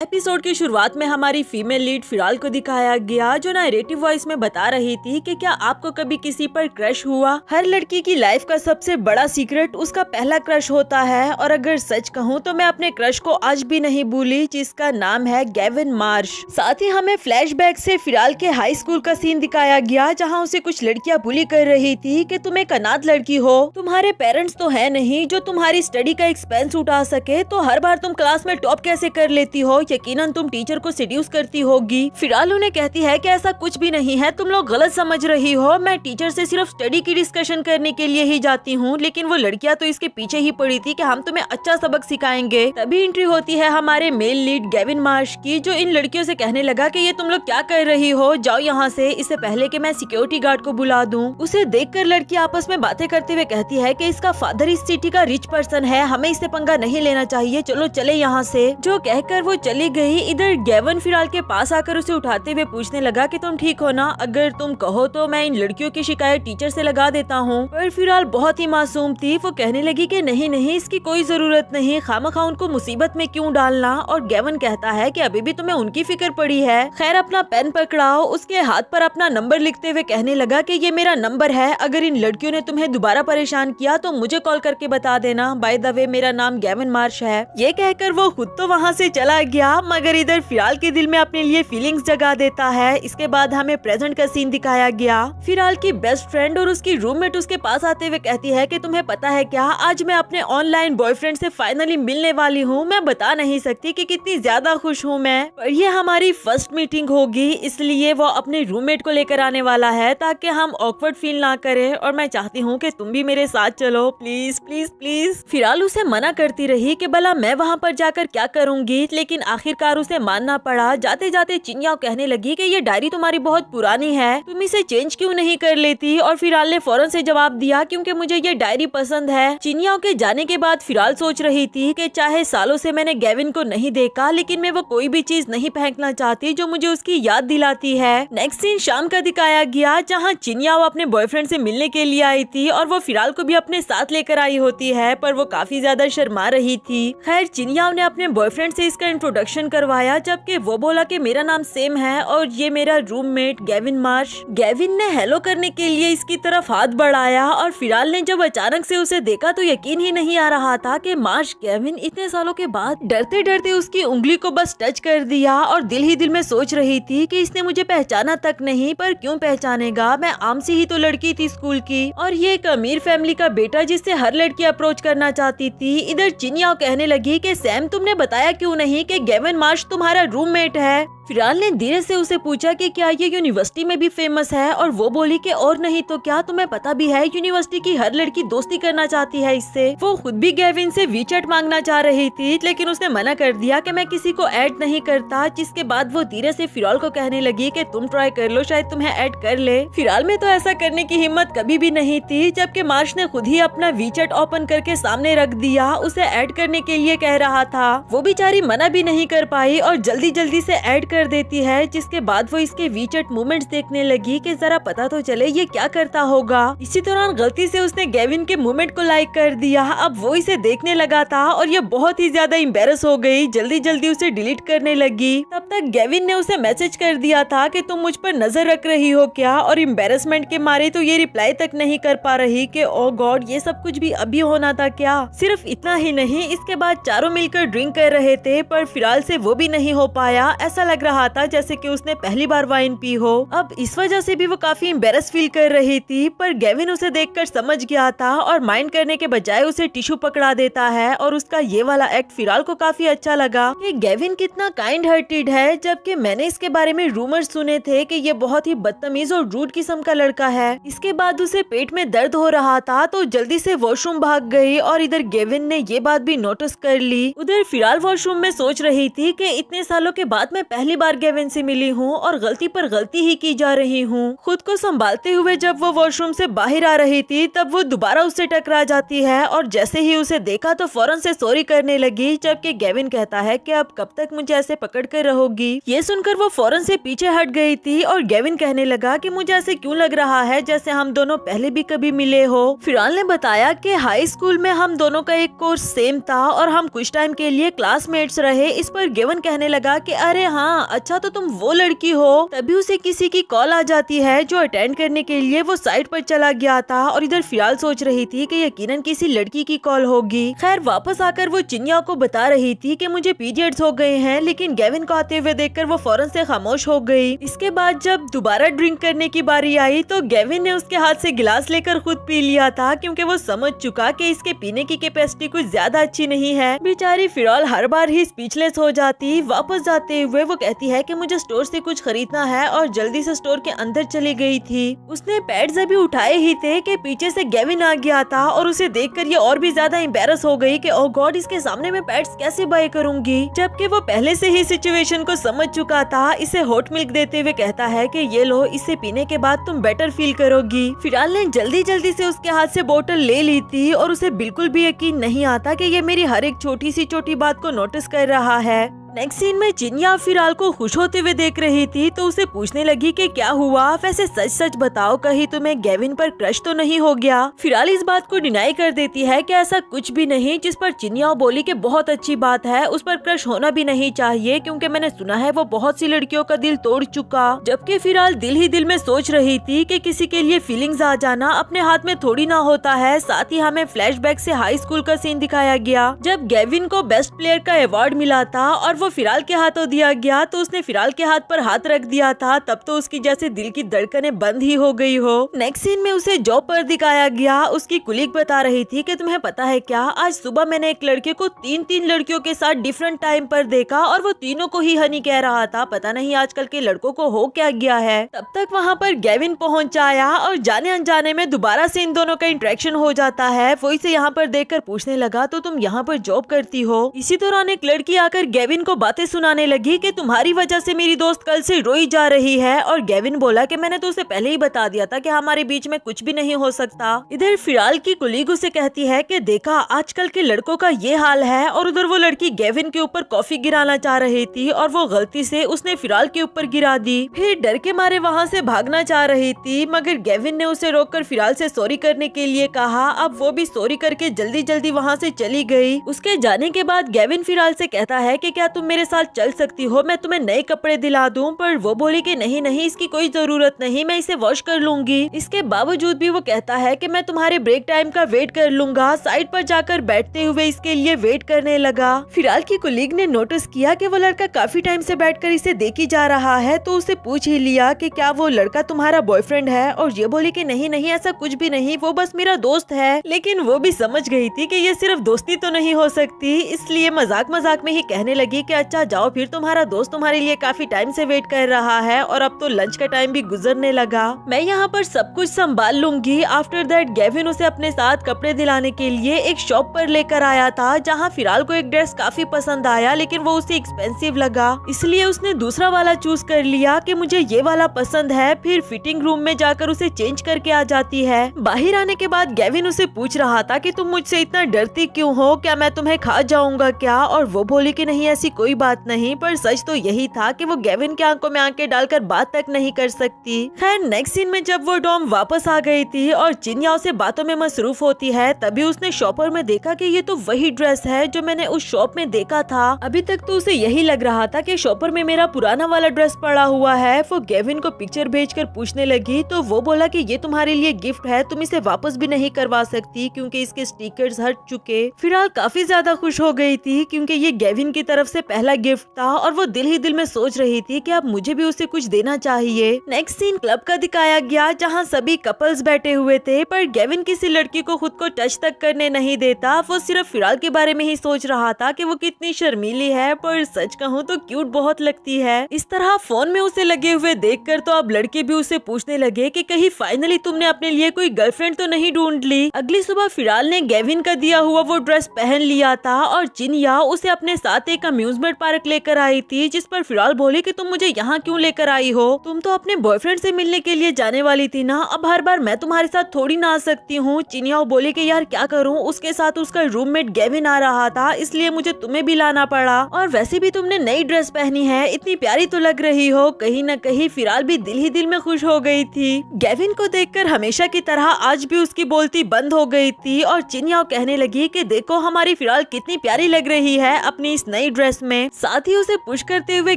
Episode की शुरुआत में हमारी फीमेल लीड फिराल को दिखाया गया, जो नरेटिव वॉइस में बता रही थी कि क्या आपको कभी किसी पर क्रश हुआ। हर लड़की की लाइफ का सबसे बड़ा सीक्रेट उसका पहला क्रश होता है, और अगर सच कहूँ तो मैं अपने क्रश को आज भी नहीं भूली, जिसका नाम है गेविन मार्श। साथ ही हमें फ्लैशबैक से फिराल के हाई स्कूल का सीन दिखाया गया, जहाँ उसे कुछ लड़कियाँ बुली कर रही थी कि तुम एक अनाथ लड़की हो, तुम्हारे पेरेंट्स तो है नहीं जो तुम्हारी स्टडी का एक्सपेंस उठा सके, तो हर बार तुम क्लास में टॉप कैसे कर लेती हो, यकीनन तुम टीचर को सेड्यूस करती होगी। फिराल उन्हें कहती है कि ऐसा कुछ भी नहीं है, तुम लोग गलत समझ रही हो, मैं टीचर से सिर्फ स्टडी की डिस्कशन करने के लिए ही जाती हूँ। लेकिन वो लड़कियाँ तो इसके पीछे ही पड़ी थी कि हम तुम्हें अच्छा सबक सिखाएंगे। तभी एंट्री होती है हमारे मेल लीड गेविन मार्श की, जो इन लड़कियों से कहने लगा कि ये तुम लोग क्या कर रही हो, जाओ यहाँ से, इससे पहले कि मैं सिक्योरिटी गार्ड को बुला दूं। उसे देखकर लड़की आपस में बातें करते हुए कहती है कि इसका फादर इस सिटी का रिच पर्सन है, हमें इससे पंगा नहीं लेना चाहिए, चलो चले यहाँ से। जो कहकर वो चली गई। इधर गेविन फिराल के पास आकर उसे उठाते हुए पूछने लगा कि तुम ठीक हो ना, अगर तुम कहो तो मैं इन लड़कियों की शिकायत टीचर से लगा देता हूँ। पर फिराल बहुत ही मासूम थी, वो कहने लगी कि नहीं नहीं, इसकी कोई जरूरत नहीं, खामखा उनको मुसीबत में क्यों डालना। और गेविन कहता है कि अभी भी तुम्हें उनकी फिक्र पड़ी है, खैर अपना पेन पकड़ाओ। उसके हाथ पर अपना नंबर लिखते हुए कहने लगा कि ये मेरा नंबर है, अगर इन लड़कियों ने तुम्हें दोबारा परेशान किया तो मुझे कॉल करके बता देना, बाय द वे मेरा नाम गेविन मार्श है। ये कहकर वो खुद तो वहाँ से चला गया, मगर इधर फिराल के दिल में अपने लिए फीलिंग्स जगा देता है। इसके बाद हमें प्रेजेंट का सीन दिखाया गया। फिराल की बेस्ट फ्रेंड और उसकी रूममेट उसके पास आते हुए कहती है कि तुम्हें पता है क्या, आज मैं अपने ऑनलाइन बॉयफ्रेंड से फाइनली मिलने वाली हूँ, मैं बता नहीं सकती कि कितनी ज्यादा खुश हूँ मैं। पर ये हमारी फर्स्ट मीटिंग होगी, इसलिए वो अपने रूममेट को लेकर आने वाला है ताकि हम ऑकवर्ड फील ना करें, और मैं चाहती हूँ कि तुम भी मेरे साथ चलो, प्लीज प्लीज प्लीज। फिराल उसे मना करती रही कि भला मैं वहाँ पर जाकर क्या करूँगी, लेकिन आखिरकार उसे मानना पड़ा। जाते जाते चिन्याओ कहने लगी कि ये डायरी तुम्हारी बहुत पुरानी है, तुम इसे चेंज क्यों नहीं कर लेती। और फिराल ने फौरन से जवाब दिया, क्योंकि मुझे ये डायरी पसंद है। चिन्याओ के जाने के बाद फिराल सोच रही थी कि चाहे सालों से मैंने गेविन को नहीं देखा, लेकिन मैं वो कोई भी चीज नहीं फेंकना चाहती जो मुझे उसकी याद दिलाती है। नेक्स्ट सीन शाम का दिखाया गया, जहाँ चिन्याओ अपने बॉयफ्रेंड से मिलने के लिए आई थी, और वो फिराल को भी अपने साथ लेकर आई होती है, पर वो काफी ज्यादा शर्मा रही थी। खैर चिन्याओ ने अपने बॉयफ्रेंड से इसका इंट्रोडक्शन करवाया, जबकि वो बोला कि मेरा नाम सेम है और ये मेरा रूममेट गेविन मार्श। गेविन ने हेलो करने के लिए इसकी तरफ हाथ बढ़ाया, और फिराल ने जब अचानक से उसे देखा तो यकीन ही नहीं आ रहा था कि मार्श गेविन इतने सालों के बाद। डरते डरते उसकी उंगली को बस टच कर दिया, और दिल ही दिल में सोच रही थी कि इसने मुझे पहचाना तक नहीं, पर क्यों पहचानेगा, मैं आम सी ही तो लड़की थी स्कूल की, और ये एक अमीर फैमिली का बेटा जिससे हर लड़की अप्रोच करना चाहती थी। इधर चिन्याओ कहने लगी कि सैम तुमने बताया क्यों नहीं कि गेविन मार्श तुम्हारा रूममेट है। फिराल ने धीरे से उसे पूछा कि क्या ये यूनिवर्सिटी में भी फेमस है, और वो बोली कि और नहीं तो क्या, तुम्हें पता भी है यूनिवर्सिटी की हर लड़की दोस्ती करना चाहती है इससे। वो खुद भी गेविन से वीचैट मांगना चाह रही थी, लेकिन उसने मना कर दिया कि मैं किसी को ऐड नहीं करता। जिसके बाद वो धीरे से फिराल को कहने लगी कि तुम ट्राई कर लो, शायद तुम्हें ऐड कर ले। फिराल में तो ऐसा करने की हिम्मत कभी भी नहीं थी, जबकि मार्श ने खुद ही अपना वीचैट ओपन करके सामने रख दिया, उसे ऐड करने के लिए कह रहा था। वो बेचारी मना भी नहीं कर पाई और जल्दी जल्दी से ऐड कर देती है। जिसके बाद वो इसके वीचैट मूवमेंट्स देखने लगी कि जरा पता तो चले ये क्या करता होगा। इसी दौरान गलती से उसने गेविन के मूवमेंट को लाइक कर दिया। अब वो इसे देखने लगा था और ये बहुत ही ज्यादा एम्बैरस हो गई, जल्दी जल्दी उसे डिलीट करने लगी। तब तक गेविन ने उसे मैसेज कर दिया था कि तुम मुझ पर नजर रख रही हो क्या, और एम्बैरसमेंट के मारे तो ये रिप्लाई तक नहीं कर पा रही कि ओ गॉड, ये सब कुछ भी अभी होना था क्या। सिर्फ इतना ही नहीं, इसके बाद चारों मिलकर ड्रिंक कर रहे थे, पर फिराल से वो भी नहीं हो पाया। ऐसा लग रहा था जैसे कि उसने पहली बार वाइन पी हो। अब इस वजह से भी वो काफी एम्बैरस फील कर रही थी, पर गेविन उसे देखकर समझ गया था और माइंड करने के बजाय उसे टिश्यू पकड़ा देता है। और उसका ये वाला एक्ट फिराल को काफी अच्छा लगा कि गेविन कितना काइंड हार्टेड है, जबकि मैंने इसके बारे में रूमर्स सुने थे कि ये बहुत ही बदतमीज और रूड किस्म का लड़का है। इसके बाद उसे पेट में दर्द हो रहा था तो जल्दी से वॉशरूम भाग गई, और इधर गेविन ने ये बात भी नोटिस कर ली। उधर फिराल वॉशरूम में सोच रही थी कि इतने सालों के बाद मैं पहली बार गेविन से मिली हूँ और गलती पर गलती ही की जा रही हूँ। खुद को संभालते हुए जब वो वॉशरूम से बाहर आ रही थी तब वो दोबारा उससे टकरा जाती है और जैसे ही उसे देखा तो फौरन से सॉरी करने लगी, जबकि गेविन कहता है कि अब कब तक मुझे ऐसे पकड़ कर रहोगी। ये सुनकर वो फौरन से पीछे हट गई थी और गेविन कहने लगा कि मुझे ऐसे क्यों लग रहा है जैसे हम दोनों पहले भी कभी मिले हो। फिराल ने बताया कि हाई स्कूल में हम दोनों का एक कोर्स सेम था और हम कुछ टाइम के लिए क्लासमेट्स रहे। इस पर गेविन कहने लगा कि अरे हाँ, अच्छा तो तुम वो लड़की हो। तभी उसे किसी की कॉल आ जाती है जो अटेंड करने के लिए वो साइट पर चला गया था और इधर फिराल सोच रही थी कि यकीनन किसी लड़की की कॉल होगी। खैर वापस आकर वो चिन्या को बता रही थी कि मुझे पीरियड्स हो गए हैं, लेकिन गेविन को आते हुए देखकर वो फौरन से खामोश हो गई। इसके बाद जब दोबारा ड्रिंक करने की बारी आई तो गेविन ने उसके हाथ से गिलास लेकर खुद पी लिया था, क्योंकि वो समझ चुका कि इसके पीने की कैपेसिटी कुछ ज्यादा अच्छी नहीं है। बेचारी फिराल हर बार ही स्पीचलेस हो जाती। वापस जाते हुए वो कहती है कि मुझे स्टोर से कुछ खरीदना है और जल्दी से स्टोर के अंदर चली गई थी। उसने पैड्स अभी उठाए ही थे कि पीछे से गेविन आ गया था और उसे देखकर ये और भी ज्यादा एम्बैरस हो गई कि ओह गॉड, इसके सामने मैं पैड्स कैसे बाय करूंगी, जबकि वो पहले से ही सिचुएशन को समझ चुका था। इसे हॉट मिल्क देते हुए कहता है कि ये लो, इसे पीने के बाद तुम बेटर फील करोगी। फिराल ने जल्दी जल्दी से उसके हाथ से बोतल ले ली थी और उसे बिल्कुल भी यकीन नहीं आता कि ये मेरी हर एक छोटी बात को नोटिस कर रहा है। नेक्स्ट सीन में चिन्या फिराल को खुश होते हुए देख रही थी तो उसे पूछने लगी कि क्या हुआ, वैसे सच सच बताओ, कहीं तुम्हें गेविन पर क्रश तो नहीं हो गया। फिराल इस बात को डिनाई कर देती है कि ऐसा कुछ भी नहीं, जिस पर चिन्या बोली कि बहुत अच्छी बात है, उस पर क्रश होना भी नहीं चाहिए क्योंकि मैंने सुना है वो बहुत सी लड़कियों का दिल तोड़ चुका। जबकि फिराल दिल ही दिल में सोच रही थी कि किसी के लिए फीलिंग्स आ जाना अपने हाथ में थोड़ी ना होता है। साथ ही हमें फ्लैशबैक से हाई स्कूल का सीन दिखाया गया जब गेविन को बेस्ट प्लेयर का अवार्ड मिला था और वो फिराल के हाथों दिया गया तो उसने फिराल के हाथ पर हाथ रख दिया था। तब तो उसकी जैसे दिल की धड़कनें बंद ही हो गई हो। नेक्स्ट सीन में उसे जॉब पर दिखाया गया। उसकी कुलीग बता रही थी कि तुम्हें पता है क्या, आज सुबह मैंने एक लड़के को तीन लड़कियों के साथ डिफरेंट टाइम पर देखा और वो तीनों को ही हनी कह रहा था। पता नहीं आजकल के लड़कों को हो क्या गया है। तब तक वहाँ पर गेविन पहुँच आया और जाने अनजाने में दोबारा से इन दोनों का इंटरेक्शन हो जाता है। वो इसे यहाँ पर देखकर पूछने लगा तो तुम यहाँ पर जॉब करती हो। इसी दौरान एक लड़की आकर गेविन को बातें सुनाने लगी कि तुम्हारी वजह से मेरी दोस्त कल से रोई जा रही है और गेविन बोला कि मैंने तो उसे पहले ही बता दिया था कि हमारे बीच में कुछ भी नहीं हो सकता। इधर फिराल की कुलीग उसे कहती है कि देखा आजकल के लड़कों का ये हाल है और उधर वो लड़की गेविन के ऊपर कॉफी गिराना चाह रही थी और वो गलती से उसने फिराल के ऊपर गिरा दी। फिर डर के मारे वहाँ से भागना चाह रही थी मगर गेविन ने उसे रोककर फिराल से सॉरी करने के लिए कहा। अब वो भी सॉरी करके जल्दी जल्दी वहाँ से चली गई। उसके जाने के बाद गेविन फिराल से कहता है कि क्या तुम मेरे साथ चल सकती हो, मैं तुम्हें नए कपड़े दिला दूं। पर वो बोली कि नहीं नहीं, इसकी कोई जरूरत नहीं, मैं इसे वॉश कर लूंगी। इसके बावजूद भी वो कहता है कि मैं तुम्हारे ब्रेक टाइम का वेट कर लूंगा। साइड पर जाकर बैठते हुए इसके लिए वेट करने लगा। फिराल की कुलीग ने नोटिस किया कि वो लड़का काफी टाइम से बैठकर इसे देखी जा रहा है तो उसे पूछ ही लिया कि क्या वो लड़का तुम्हारा बॉयफ्रेंड है और ये बोली कि नहीं नहीं, ऐसा कुछ भी नहीं, वो बस मेरा दोस्त है। लेकिन वो भी समझ गई थी कि ये सिर्फ दोस्ती तो नहीं हो सकती, इसलिए मजाक मजाक में ही कहने लगी कि अच्छा जाओ फिर, तुम्हारा दोस्त तुम्हारे लिए काफी टाइम से वेट कर रहा है और अब तो लंच का टाइम भी गुजरने लगा, मैं यहाँ पर सब कुछ संभाल लूंगी। आफ्टर दैट गेविन उसे अपने साथ कपड़े दिलाने के लिए एक शॉप पर लेकर आया था जहाँ फिराल को एक ड्रेस काफी पसंद आया लेकिन वो उसे एक्सपेंसिव लगा, इसलिए उसने दूसरा वाला चूज कर लिया कि मुझे ये वाला पसंद है। फिर फिटिंग रूम में जाकर उसे चेंज करके आ जाती है। बाहर आने के बाद गेविन उसे पूछ रहा था कि तुम मुझसे इतना डरती क्यों हो, क्या मैं तुम्हें खा जाऊंगा क्या? और वो बोली कि नहीं ऐसी कोई बात नहीं, पर सच तो यही था कि वो गेविन के आंखों में आंखें डालकर बात तक नहीं कर सकती। खैर नेक्स्ट सीन में जब वो डॉम वापस आ गई थी और चिन्या उसे बातों में मसरूफ होती है तभी उसने शॉपर में देखा कि ये तो वही ड्रेस है जो मैंने उस शॉप में देखा था। अभी तक तो उसे यही लग रहा था कि शॉपर में मेरा पुराना वाला ड्रेस पड़ा हुआ है। वो गेविन को पिक्चर भेजकर पूछने लगी तो वो बोला कि ये तुम्हारे लिए गिफ्ट है, तुम इसे वापस भी नहीं करवा सकती क्योंकि इसके स्टिकर्स हट चुके। फिलहाल काफी ज्यादा खुश हो गई थी क्योंकि ये गेविन की तरफ से पहला गिफ्ट था और वो दिल ही दिल में सोच रही थी कि अब मुझे भी उसे कुछ देना चाहिए। नेक्स्ट सीन क्लब का दिखाया गया जहाँ सभी कपल्स बैठे हुए थे पर गेविन किसी लड़की को खुद को टच तक करने नहीं देता। वो सिर्फ फिराल के बारे में ही सोच रहा था कि वो कितनी शर्मीली है, पर सच कहूँ तो क्यूट बहुत लगती है। इस तरह फोन में उसे लगे हुए देखकर तो अब लड़के भी उसे पूछने लगे कि कहीं फाइनली तुमने अपने लिए कोई गर्लफ्रेंड तो नहीं ढूंढ ली। अगली सुबह फिराल ने गेविन का दिया हुआ वो ड्रेस पहन लिया था और चिन्या उसे अपने साथ एक अम्यूजमेंट एम्यूजमेंट पार्क लेकर आई थी, जिस पर फिलहाल बोली कि तुम मुझे यहाँ क्यों लेकर आई हो, तुम तो अपने बॉयफ्रेंड से मिलने के लिए जाने वाली थी ना, अब हर बार मैं तुम्हारे साथ थोड़ी ना आ सकती हूँ। चिनियाओ बोली कि यार क्या करूँ, उसके साथ उसका रूममेट गेविन आ रहा था, इसलिए मुझे तुम्हें भी लाना पड़ा, और वैसे भी तुमने नई ड्रेस पहनी है, इतनी प्यारी तो लग रही हो। कहीं न कहीं फिलहाल भी दिल ही दिल में खुश हो गई थी। गेविन को देखकर हमेशा की तरह आज भी उसकी बोलती बंद हो गई थी और चिनियाओ कहने लगी कि देखो हमारी फिलहाल कितनी प्यारी लग रही है अपनी इस नई ड्रेस में। साथ ही उसे पुश करते हुए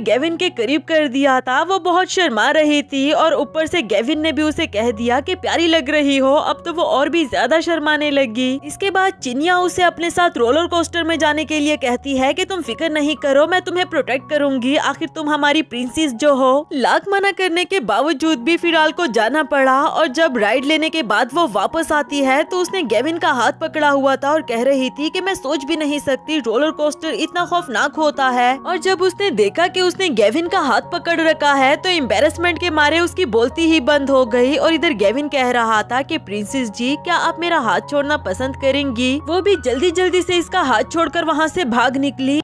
गेविन के करीब कर दिया था। वो बहुत शर्मा रही थी और ऊपर से गेविन ने भी उसे कह दिया कि प्यारी लग रही हो। अब तो वो और भी ज्यादा शर्माने लगी। इसके बाद चिनियाओ उसे अपने साथ रोलर कोस्टर में जाने के लिए कहती है कि तुम फिक्र नहीं करो, मैं तुम्हें प्रोटेक्ट करूंगी, आखिर तुम हमारी प्रिंसेस जो हो। लाख मना करने के बावजूद भी फिलहाल को जाना पड़ा और जब राइड लेने के बाद वो वापस आती है तो उसने गेविन का हाथ पकड़ा हुआ था और कह रही थी कि मैं सोच भी नहीं सकती रोलर कोस्टर इतना खौफनाक होता है। और जब उसने देखा कि उसने गेविन का हाथ पकड़ रखा है तो एम्बैरेसमेंट के मारे उसकी बोलती ही बंद हो गई। और इधर गेविन कह रहा था कि प्रिंसेस जी क्या आप मेरा हाथ छोड़ना पसंद करेंगी। वो भी जल्दी जल्दी से इसका हाथ छोड़कर वहाँ से भाग निकली।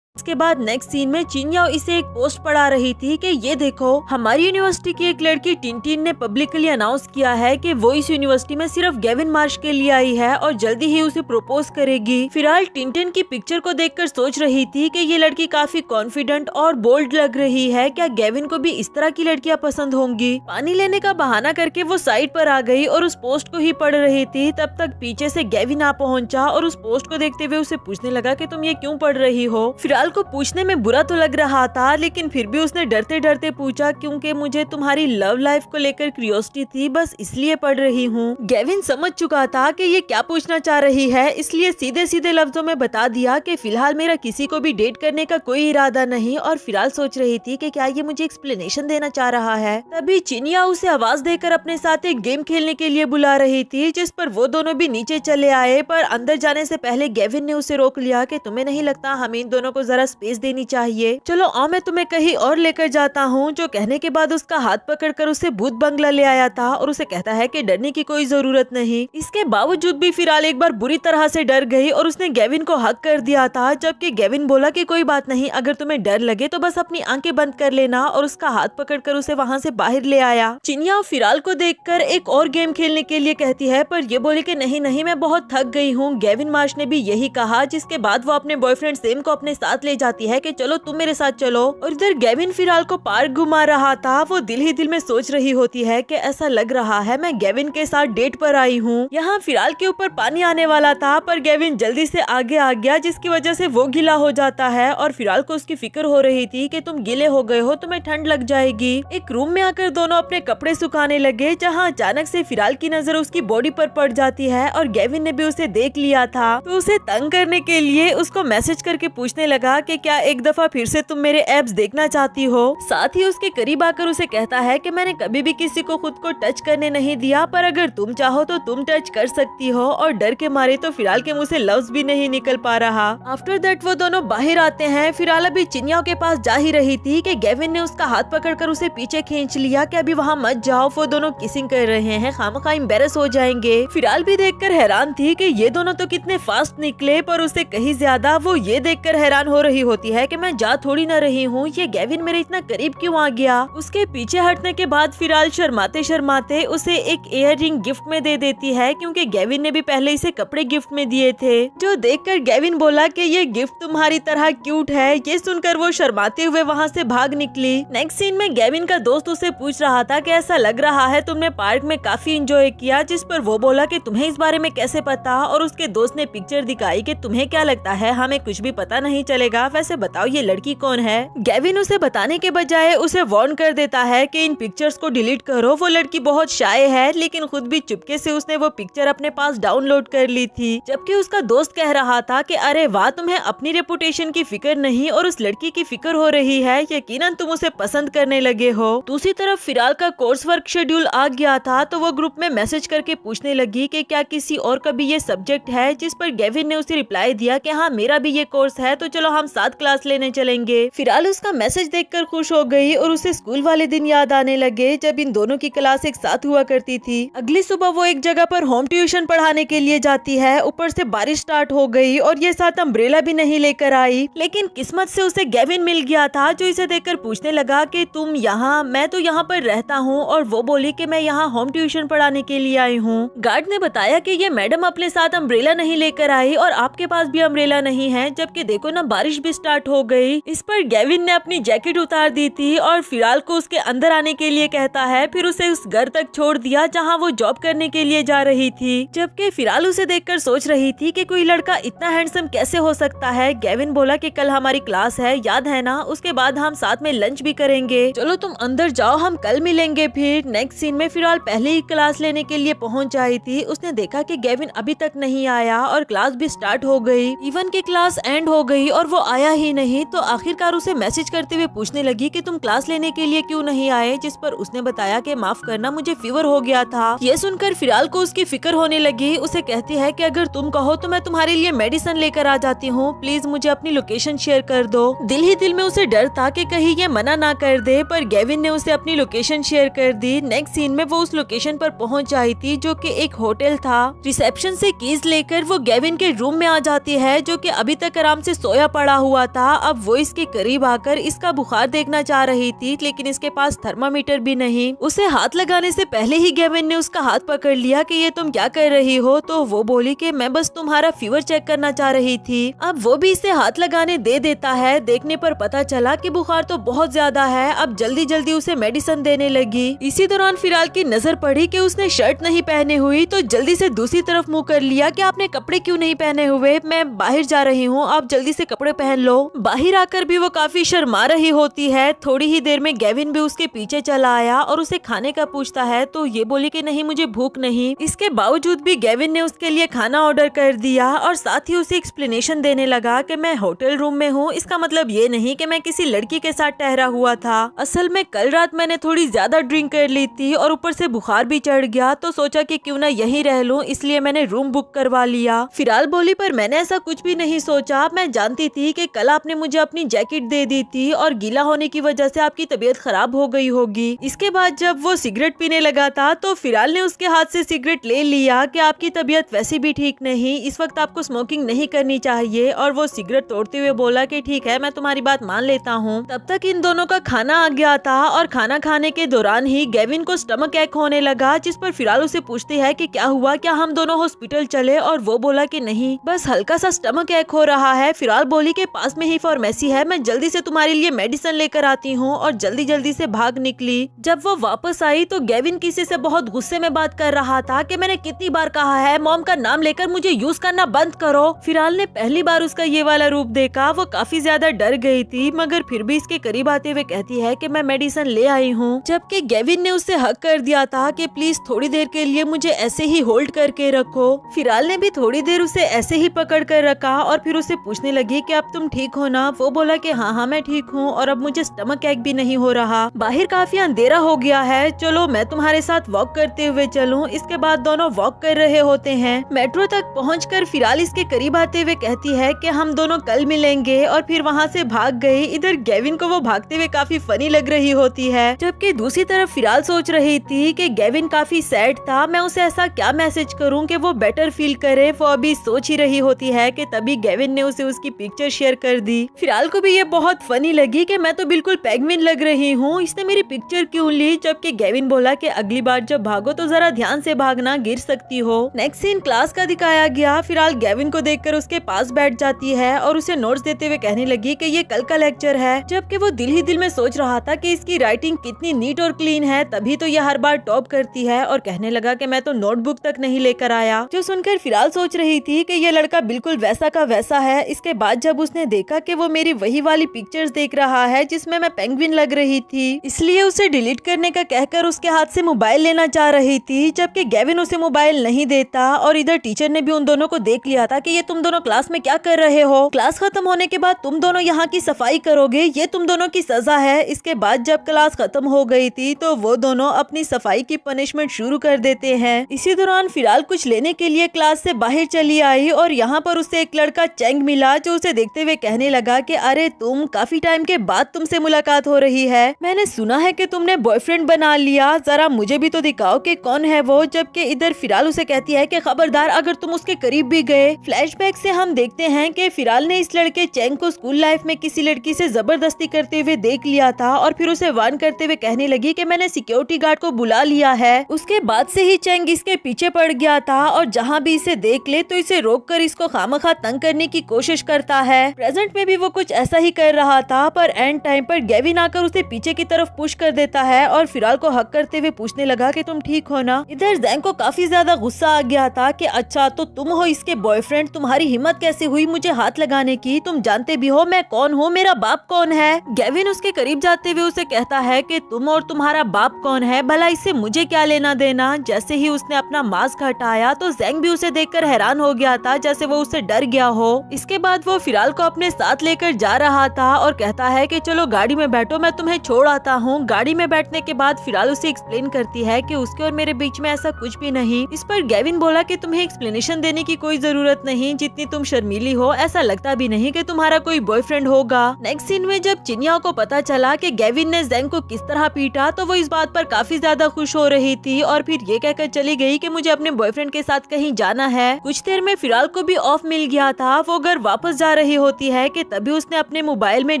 इसके बाद नेक्स्ट सीन में चिनियाओ इसे एक पोस्ट पढ़ा रही थी कि ये देखो हमारी यूनिवर्सिटी की एक लड़की टिनटिन ने पब्लिकली अनाउंस किया है कि वो इस यूनिवर्सिटी में सिर्फ गेविन मार्श के लिए आई है और जल्दी ही उसे प्रपोज करेगी। फिलहाल टिनटिन की पिक्चर को देखकर सोच रही थी कि ये लड़की काफी कॉन्फिडेंट और बोल्ड लग रही है, क्या गेविन को भी इस तरह की लड़कियां पसंद होंगी। पानी लेने का बहाना करके वो साइड पर आ गई और उस पोस्ट को ही पढ़ रही थी। तब तक पीछे से गेविन आ पहुंचा और उस पोस्ट को देखते हुए उसे पूछने लगा कि तुम ये क्यों पढ़ रही हो। फिलहाल को पूछने में बुरा तो लग रहा था, लेकिन फिर भी उसने डरते डरते पूछा क्योंकि मुझे तुम्हारी लव लाइफ को लेकर क्यूरियोसिटी थी, बस इसलिए पढ़ रही हूँ। गेविन समझ चुका था कि ये क्या पूछना चाह रही है, इसलिए सीधे सीधे लफ्जों में बता दिया कि फिलहाल मेरा किसी को भी डेट करने का कोई इरादा नहीं। और फिलहाल सोच रही थी कि क्या ये मुझे एक्सप्लेनेशन देना चाह रहा है। तभी चिनिया उसे आवाज देकर अपने साथ एक गेम खेलने के लिए बुला रही थी, जिस पर वो दोनों भी नीचे चले आए। पर अंदर जाने से पहले गेविन ने उसे रोक लिया कि तुम्हें नहीं लगता हमें इन दोनों को जरा स्पेस देनी चाहिए, चलो आओ मैं तुम्हें कहीं और लेकर जाता हूँ। जो कहने के बाद उसका हाथ पकड़कर उसे भूत बंगला ले आया था और उसे कहता है कि डरने की कोई जरूरत नहीं। इसके बावजूद भी फिलहाल एक बार बुरी तरह से डर गई और उसने गेविन को हक कर दिया था, जबकि गेविन बोला कि कोई बात नहीं, अगर तुम्हें डर लगे तो बस अपनी आंखें बंद कर लेना, और उसका हाथ पकड़कर उसे वहाँ से बाहर ले आया। चिनिया फिलहाल को देखकर एक और गेम खेलने के लिए कहती है, पर ये बोले कि नहीं नहीं मैं बहुत थक गई हूँ। गेविन मार्श ने भी यही कहा, जिसके बाद वो अपने बॉयफ्रेंड सेम को अपने साथ ले जाती है कि चलो तुम मेरे साथ चलो। और इधर गेविन फिलहाल को पार्क घुमा रहा था। वो दिल ही दिल में सोच रही होती है कि ऐसा लग रहा है मैं गेविन के साथ डेट पर आई हूँ। यहाँ फिलहाल के ऊपर पानी आने वाला था, पर गेविन जल्दी से आगे आ गया, जिसकी वजह से वो गीला हो जाता है। और फिलहाल को उसकी फिक्र हो रही थी कि तुम गीले हो गए हो, तुम्हें ठंड लग जाएगी। एक रूम में आकर दोनों अपने कपड़े सुखाने लगे, जहाँ अचानक से फिलहाल की नजर उसकी बॉडी पर पड़ जाती है और गेविन ने भी उसे देख लिया था। तो उसे तंग करने के लिए उसको मैसेज करके पूछने लगा कि क्या एक दफा फिर से तुम मेरे एब्स देखना चाहती हो। साथ ही उसके करीब आकर उसे कहता है कि मैंने कभी भी किसी को खुद को टच करने नहीं दिया, पर अगर तुम चाहो तो तुम टच कर सकती हो। और डर के मारे तो फिलहाल के मुंह से लफ्ज भी नहीं निकल पा रहा। आफ्टर दैट वो दोनों बाहर आते हैं। फिलहाल अभी चिनियाओं के पास जा ही रही थी कि गेविन ने उसका हाथ पकड़कर उसे पीछे खींच लिया कि अभी वहाँ मत जाओ, वो दोनों किसिंग कर रहे हैं, खामखा एम्बैरेस हो जाएंगे। फिलहाल भी देखकर हैरान थी कि ये दोनों तो कितने फास्ट निकले, पर उससे कहीं ज्यादा वो ये देखकर हैरान हो रही होती है कि मैं जा थोड़ी न रही हूँ, ये गेविन मेरे इतना करीब क्यों आ गया। उसके पीछे हटने के बाद फिलहाल शर्माते शर्माते उसे एक इयर रिंग गिफ्ट में दे देती है, क्योंकि गेविन ने भी पहले इसे कपड़े गिफ्ट में दिए थे। जो देखकर गेविन बोला कि ये गिफ्ट तुम्हारी तरह क्यूट है। ये सुनकर वो शर्माते हुए वहाँ से भाग निकली। नेक्स्ट सीन में गेविन का दोस्त उसे पूछ रहा था कि ऐसा लग रहा है तुमने पार्क में काफी एंजॉय किया, जिस पर वो बोला कि तुम्हें इस बारे में कैसे पता। और उसके दोस्त ने पिक्चर दिखाई कि तुम्हें क्या लगता है हमें कुछ भी पता नहीं चलेगा, वैसे बताओ ये लड़की कौन है। गेविन उसे बताने के बजाय उसे वार्न कर देता है कि इन पिक्चर्स को डिलीट करो, वो लड़की बहुत शाय है। लेकिन खुद भी चुपके से उसने वो पिक्चर अपने पास डाउनलोड कर ली थी, जबकि उसका दोस्त कह रहा था कि अरे वाह तुम्हें अपनी रेपुटेशन की फिक्र नहीं और उस लड़की की फिक्र हो रही है, यकीनन तुम उसे पसंद करने लगे हो। दूसरी तरफ फिलहाल का कोर्स वर्क शेड्यूल आ गया था, तो वो ग्रुप में मैसेज करके पूछने लगी कि क्या किसी और का भी ये सब्जेक्ट है, जिस पर गेविन ने उसे रिप्लाई दिया कि हाँ मेरा भी ये कोर्स है, तो चलो हम साथ क्लास लेने चलेंगे। फिराल उसका मैसेज देखकर खुश हो गई और उसे स्कूल वाले दिन याद आने लगे जब इन दोनों की क्लास एक साथ हुआ करती थी। अगली सुबह वो एक जगह पर होम ट्यूशन पढ़ाने के लिए जाती है। ऊपर से बारिश स्टार्ट हो गई और ये साथ अम्ब्रेला भी नहीं लेकर आई, लेकिन किस्मत से उसे गेविन मिल गया था जो इसे देखकर पूछने लगा कि तुम यहाँ, मैं तो यहाँ पर रहता हूँ। और वो बोली कि मैं यहाँ होम ट्यूशन पढ़ाने के लिए आई हूँ। गार्ड ने बताया कि ये मैडम अपने साथ अम्ब्रेला नहीं लेकर आई और आपके पास भी अम्ब्रेला नहीं है, जबकि देखो ना बारिश भी स्टार्ट हो गई। इस पर गेविन ने अपनी जैकेट उतार दी थी और फिराल को उसके अंदर आने के लिए कहता है, फिर उसे उस घर तक छोड़ दिया जहाँ वो जॉब करने के लिए जा रही थी। जबकि फिराल उसे देखकर सोच रही थी कि कोई लड़का इतना हैंडसम कैसे हो सकता है। गेविन बोला कि कल हमारी क्लास है, याद है ना, उसके बाद हम साथ में लंच भी करेंगे। चलो तुम अंदर जाओ, हम कल मिलेंगे। फिर नेक्स्ट सीन में फिराल पहले ही क्लास लेने के लिए पहुंच आई थी। उसने देखा कि गेविन अभी तक नहीं आया और क्लास भी स्टार्ट हो गई। इवन की क्लास एंड हो गई और वो आया ही नहीं, तो आखिरकार उसे मैसेज करते हुए पूछने लगी कि तुम क्लास लेने के लिए क्यों नहीं आए, जिस पर उसने बताया कि माफ करना, मुझे फीवर हो गया था। ये सुनकर फिराल को उसकी फिक्र होने लगी। उसे कहती है कि अगर तुम कहो तो मैं तुम्हारे लिए मेडिसिन लेकर आ जाती हूँ, प्लीज मुझे अपनी लोकेशन शेयर कर दो। दिल ही दिल में उसे डर था कि कहीं ये मना ना कर दे, पर गेविन ने उसे अपनी लोकेशन शेयर कर दी। नेक्स्ट सीन में वो उस लोकेशन पर पहुंच आई थी जो कि एक होटल था। रिसेप्शन से कीज लेकर वो गेविन के रूम में आ जाती है जो कि अभी तक आराम से सोया पड़ा हुआ था। अब वो इसके करीब आकर इसका बुखार देखना चाह रही थी, लेकिन इसके पास थर्मामीटर भी नहीं। उसे हाथ लगाने से पहले ही गेविन ने उसका हाथ पकड़ लिया कि ये तुम क्या कर रही हो। तो वो बोली कि मैं बस तुम्हारा फीवर चेक करना चाह रही थी। अब वो भी इसे हाथ लगाने दे देता है। देखने पर पता चला कि बुखार तो बहुत ज्यादा है। अब जल्दी जल्दी उसे मेडिसिन देने लगी। इसी दौरान फिराल की नजर पड़ी कि उसने शर्ट नहीं पहने हुई, तो जल्दी से दूसरी तरफ मुंह कर लिया कि आपने कपड़े क्यों नहीं पहने हुए, मैं बाहर जा रही हूँ, आप जल्दी से कपड़े पहन लो। बाहर आकर भी वो काफी शर्मा रही होती है। थोड़ी ही देर में गेविन भी उसके पीछे चला आया और उसे खाने का पूछता है, तो ये बोली कि नहीं मुझे भूख नहीं। इसके बावजूद भी गेविन ने उसके लिए खाना ऑर्डर कर दिया और साथ ही उसे एक्सप्लेनेशन देने लगा कि मैं होटल रूम में हूँ, इसका मतलब ये नहीं कि मैं किसी लड़की के साथ ठहरा हुआ था। असल में कल रात मैंने थोड़ी ज्यादा ड्रिंक कर ली थी और ऊपर से बुखार भी चढ़ गया, तो सोचा कि क्यों ना यहीं रह लूं, इसलिए मैंने रूम बुक करवा लिया। फिराल बोली, पर मैंने ऐसा कुछ भी नहीं सोचा, मैं जानती थी कि कल आपने मुझे अपनी जैकेट दे दी थी और गीला होने की वजह से आपकी तबीयत खराब हो गई होगी। इसके बाद जब वो सिगरेट पीने लगा था तो फिराल ने उसके हाथ से सिगरेट ले लिया कि आपकी तबीयत वैसे भी ठीक नहीं, इस वक्त आपको स्मोकिंग नहीं करनी चाहिए। और वो सिगरेट तोड़ते हुए बोला कि ठीक है, मैं तुम्हारी बात मान लेता हूँ। तब तक इन दोनों का खाना आ गया था और खाना खाने के दौरान ही गेविन को स्टमक एक होने लगा, जिस पर फिराल उसे पूछती है कि क्या हुआ, क्या हम दोनों हॉस्पिटल चले। और वो बोला कि नहीं, बस हल्का सा स्टमक एक हो रहा है। फिराल बोली कि पास में ही फार्मेसी है, मैं जल्दी से तुम्हारे लिए मेडिसिन लेकर आती हूँ, और जल्दी जल्दी से भाग निकली। जब वो वापस आई तो गेविन किसी से बहुत गुस्से में बात कर रहा था कि मैंने कितनी बार कहा है मॉम का नाम लेकर मुझे यूज करना बंद करो। फिराल ने पहली बार उसका ये वाला रूप देखा, वो काफी ज्यादा डर गई थी, मगर फिर भी इसके करीब आते हुए कहती है कि मैं मेडिसिन ले आई हूँ। जबकि गेविन ने उससे हक कर दिया था कि प्लीज थोड़ी देर के लिए मुझे ऐसे ही होल्ड करके रखो। फिराल ने भी थोड़ी देर उसे ऐसे ही पकड़ कर रखा और फिर उसे पूछने लगी कि अब तुम ठीक हो ना। वो बोला कि हाँ मैं ठीक हूँ और अब मुझे स्टमक एक भी नहीं हो रहा। बाहर काफी अंधेरा हो गया है, चलो मैं तुम्हारे साथ वॉक करते हुए चलूं। इसके बाद दोनों वॉक कर रहे होते हैं। मेट्रो तक पहुंचकर फिराल इसके करीब आते हुए कहती है कि हम दोनों कल मिलेंगे, और फिर वहाँ से भाग गई। इधर गेविन को वो भागते हुए काफी फनी लग रही होती है, जबकि दूसरी तरफ फिराल सोच रही थी कि गेविन काफी सैड था, मैं उसे ऐसा क्या मैसेज करूं कि वो बेटर फील करे। वो अभी सोच ही रही होती है कि तभी गेविन ने उसे उसकी पिक्चर शेयर कर दी। फिराल को भी ये बहुत फनी लगी कि मैं तो बिल्कुल पेंगुइन लग रही हूँ, इसने मेरी पिक्चर क्यों ली। जबकि गेविन बोला कि अगली बार जब भागो तो जरा ध्यान से भागना, गिर सकती हो। नेक्स्ट सीन क्लास का दिखाया गया। फिराल गेविन को देखकर उसके पास बैठ जाती है और उसे नोट्स देते हुए कहने लगी कि ये कल का लेक्चर है। जबकि वो दिल ही दिल में सोच रहा था कि इसकी राइटिंग कितनी नीट और क्लीन है, तभी तो ये हर बार टॉप करती है। और कहने लगा कि मैं तो नोटबुक तक नहीं लेकर आया। जो सुनकर फिराल सोच रही थी कि ये लड़का बिल्कुल वैसा का वैसा है। इसके बाद जब उसने देखा कि वो मेरी वही वाली पिक्चर्स देख रहा है जिसमें मैं पेंगुइन लग रही थी, इसलिए उसे डिलीट करने का कहकर उसके हाथ से मोबाइल लेना चाह रही थी। जबकि गेविन उसे मोबाइल नहीं देता, और इधर टीचर ने भी उन दोनों को देख लिया था कि ये तुम दोनों क्लास में क्या कर रहे हो, क्लास खत्म होने के बाद तुम दोनों यहाँ की सफाई करोगे, ये तुम दोनों की सजा है। इसके बाद जब क्लास खत्म हो गई थी तो वो दोनों अपनी सफाई की पनिशमेंट शुरू कर देते हैं। इसी दौरान फिराल कुछ लेने के लिए क्लास से बाहर चली आई और यहाँ पर उसे एक लड़का चैंग मिला, जो उसे देखते देखते हुए कहने लगा कि अरे तुम, काफी टाइम के बाद तुमसे मुलाकात हो रही है। मैंने सुना है कि तुमने बॉयफ्रेंड बना लिया, जरा मुझे भी तो दिखाओ कि कौन है वो। जबकि इधर फिराल उसे कहती है कि खबरदार अगर तुम उसके करीब भी गए। फ्लैशबैक से हम देखते हैं कि फिराल ने इस लड़के चैंग को स्कूल लाइफ में किसी लड़की से जबरदस्ती करते हुए देख लिया था और फिर उसे वार्न करते हुए कहने लगी कि मैंने सिक्योरिटी गार्ड को बुला लिया है। उसके बाद से ही चैंग इसके पीछे पड़ गया था और जहाँ भी इसे देख ले तो इसे रोककर इसको खामखा तंग करने की कोशिश करता है। प्रेजेंट में भी वो कुछ ऐसा ही कर रहा था, पर एंड टाइम पर गेविन आकर उसे पीछे की तरफ पुश कर देता है और फिराल को हक करते हुए पूछने लगा कि तुम ठीक हो ना। इधर जैंग को काफी ज्यादा गुस्सा आ गया था कि अच्छा तो तुम हो इसके बॉयफ्रेंड, तुम्हारी हिम्मत कैसे हुई मुझे हाथ लगाने की, तुम जानते भी हो मैं कौन हूँ, मेरा बाप कौन है। गेविन उसके करीब जाते हुए उसे कहता है कि तुम और तुम्हारा बाप कौन है, भला इससे मुझे क्या लेना देना। जैसे ही उसने अपना मास्क हटाया तो जैंग भी उसे देखकर हैरान हो गया था, जैसे वो उससे डर गया हो। इसके बाद वो फिराल को अपने साथ लेकर जा रहा था और कहता है कि चलो गाड़ी में बैठो, मैं तुम्हें छोड़ आता हूँ। गाड़ी में बैठने के बाद फिराल उसे एक्सप्लेन करती है कि उसके और मेरे बीच में ऐसा कुछ भी नहीं। इस पर गेविन बोला कि तुम्हें एक्सप्लेनेशन देने की कोई जरूरत नहीं, जितनी तुम शर्मीली हो ऐसा लगता भी नहीं कि तुम्हारा कोई बॉयफ्रेंड होगा। नेक्स्ट सीन में जब चिन्या को पता चला कि गेविन ने जैंग को किस तरह पीटा तो वो इस बात पर काफी ज्यादा खुश हो रही थी और फिर ये कहकर चली गई कि मुझे अपने बॉयफ्रेंड के साथ कहीं जाना है। कुछ देर में फिराल को भी ऑफ मिल गया था, वो घर वापस जा रही होती है कि तभी उसने अपने मोबाइल में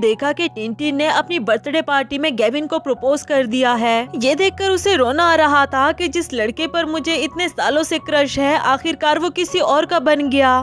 देखा कि टिंटिन ने अपनी बर्थडे पार्टी में गेविन को प्रपोज कर दिया है। ये देखकर उसे रोना आ रहा था कि जिस लड़के पर मुझे इतने सालों से क्रश है आखिरकार वो किसी और का बन गया।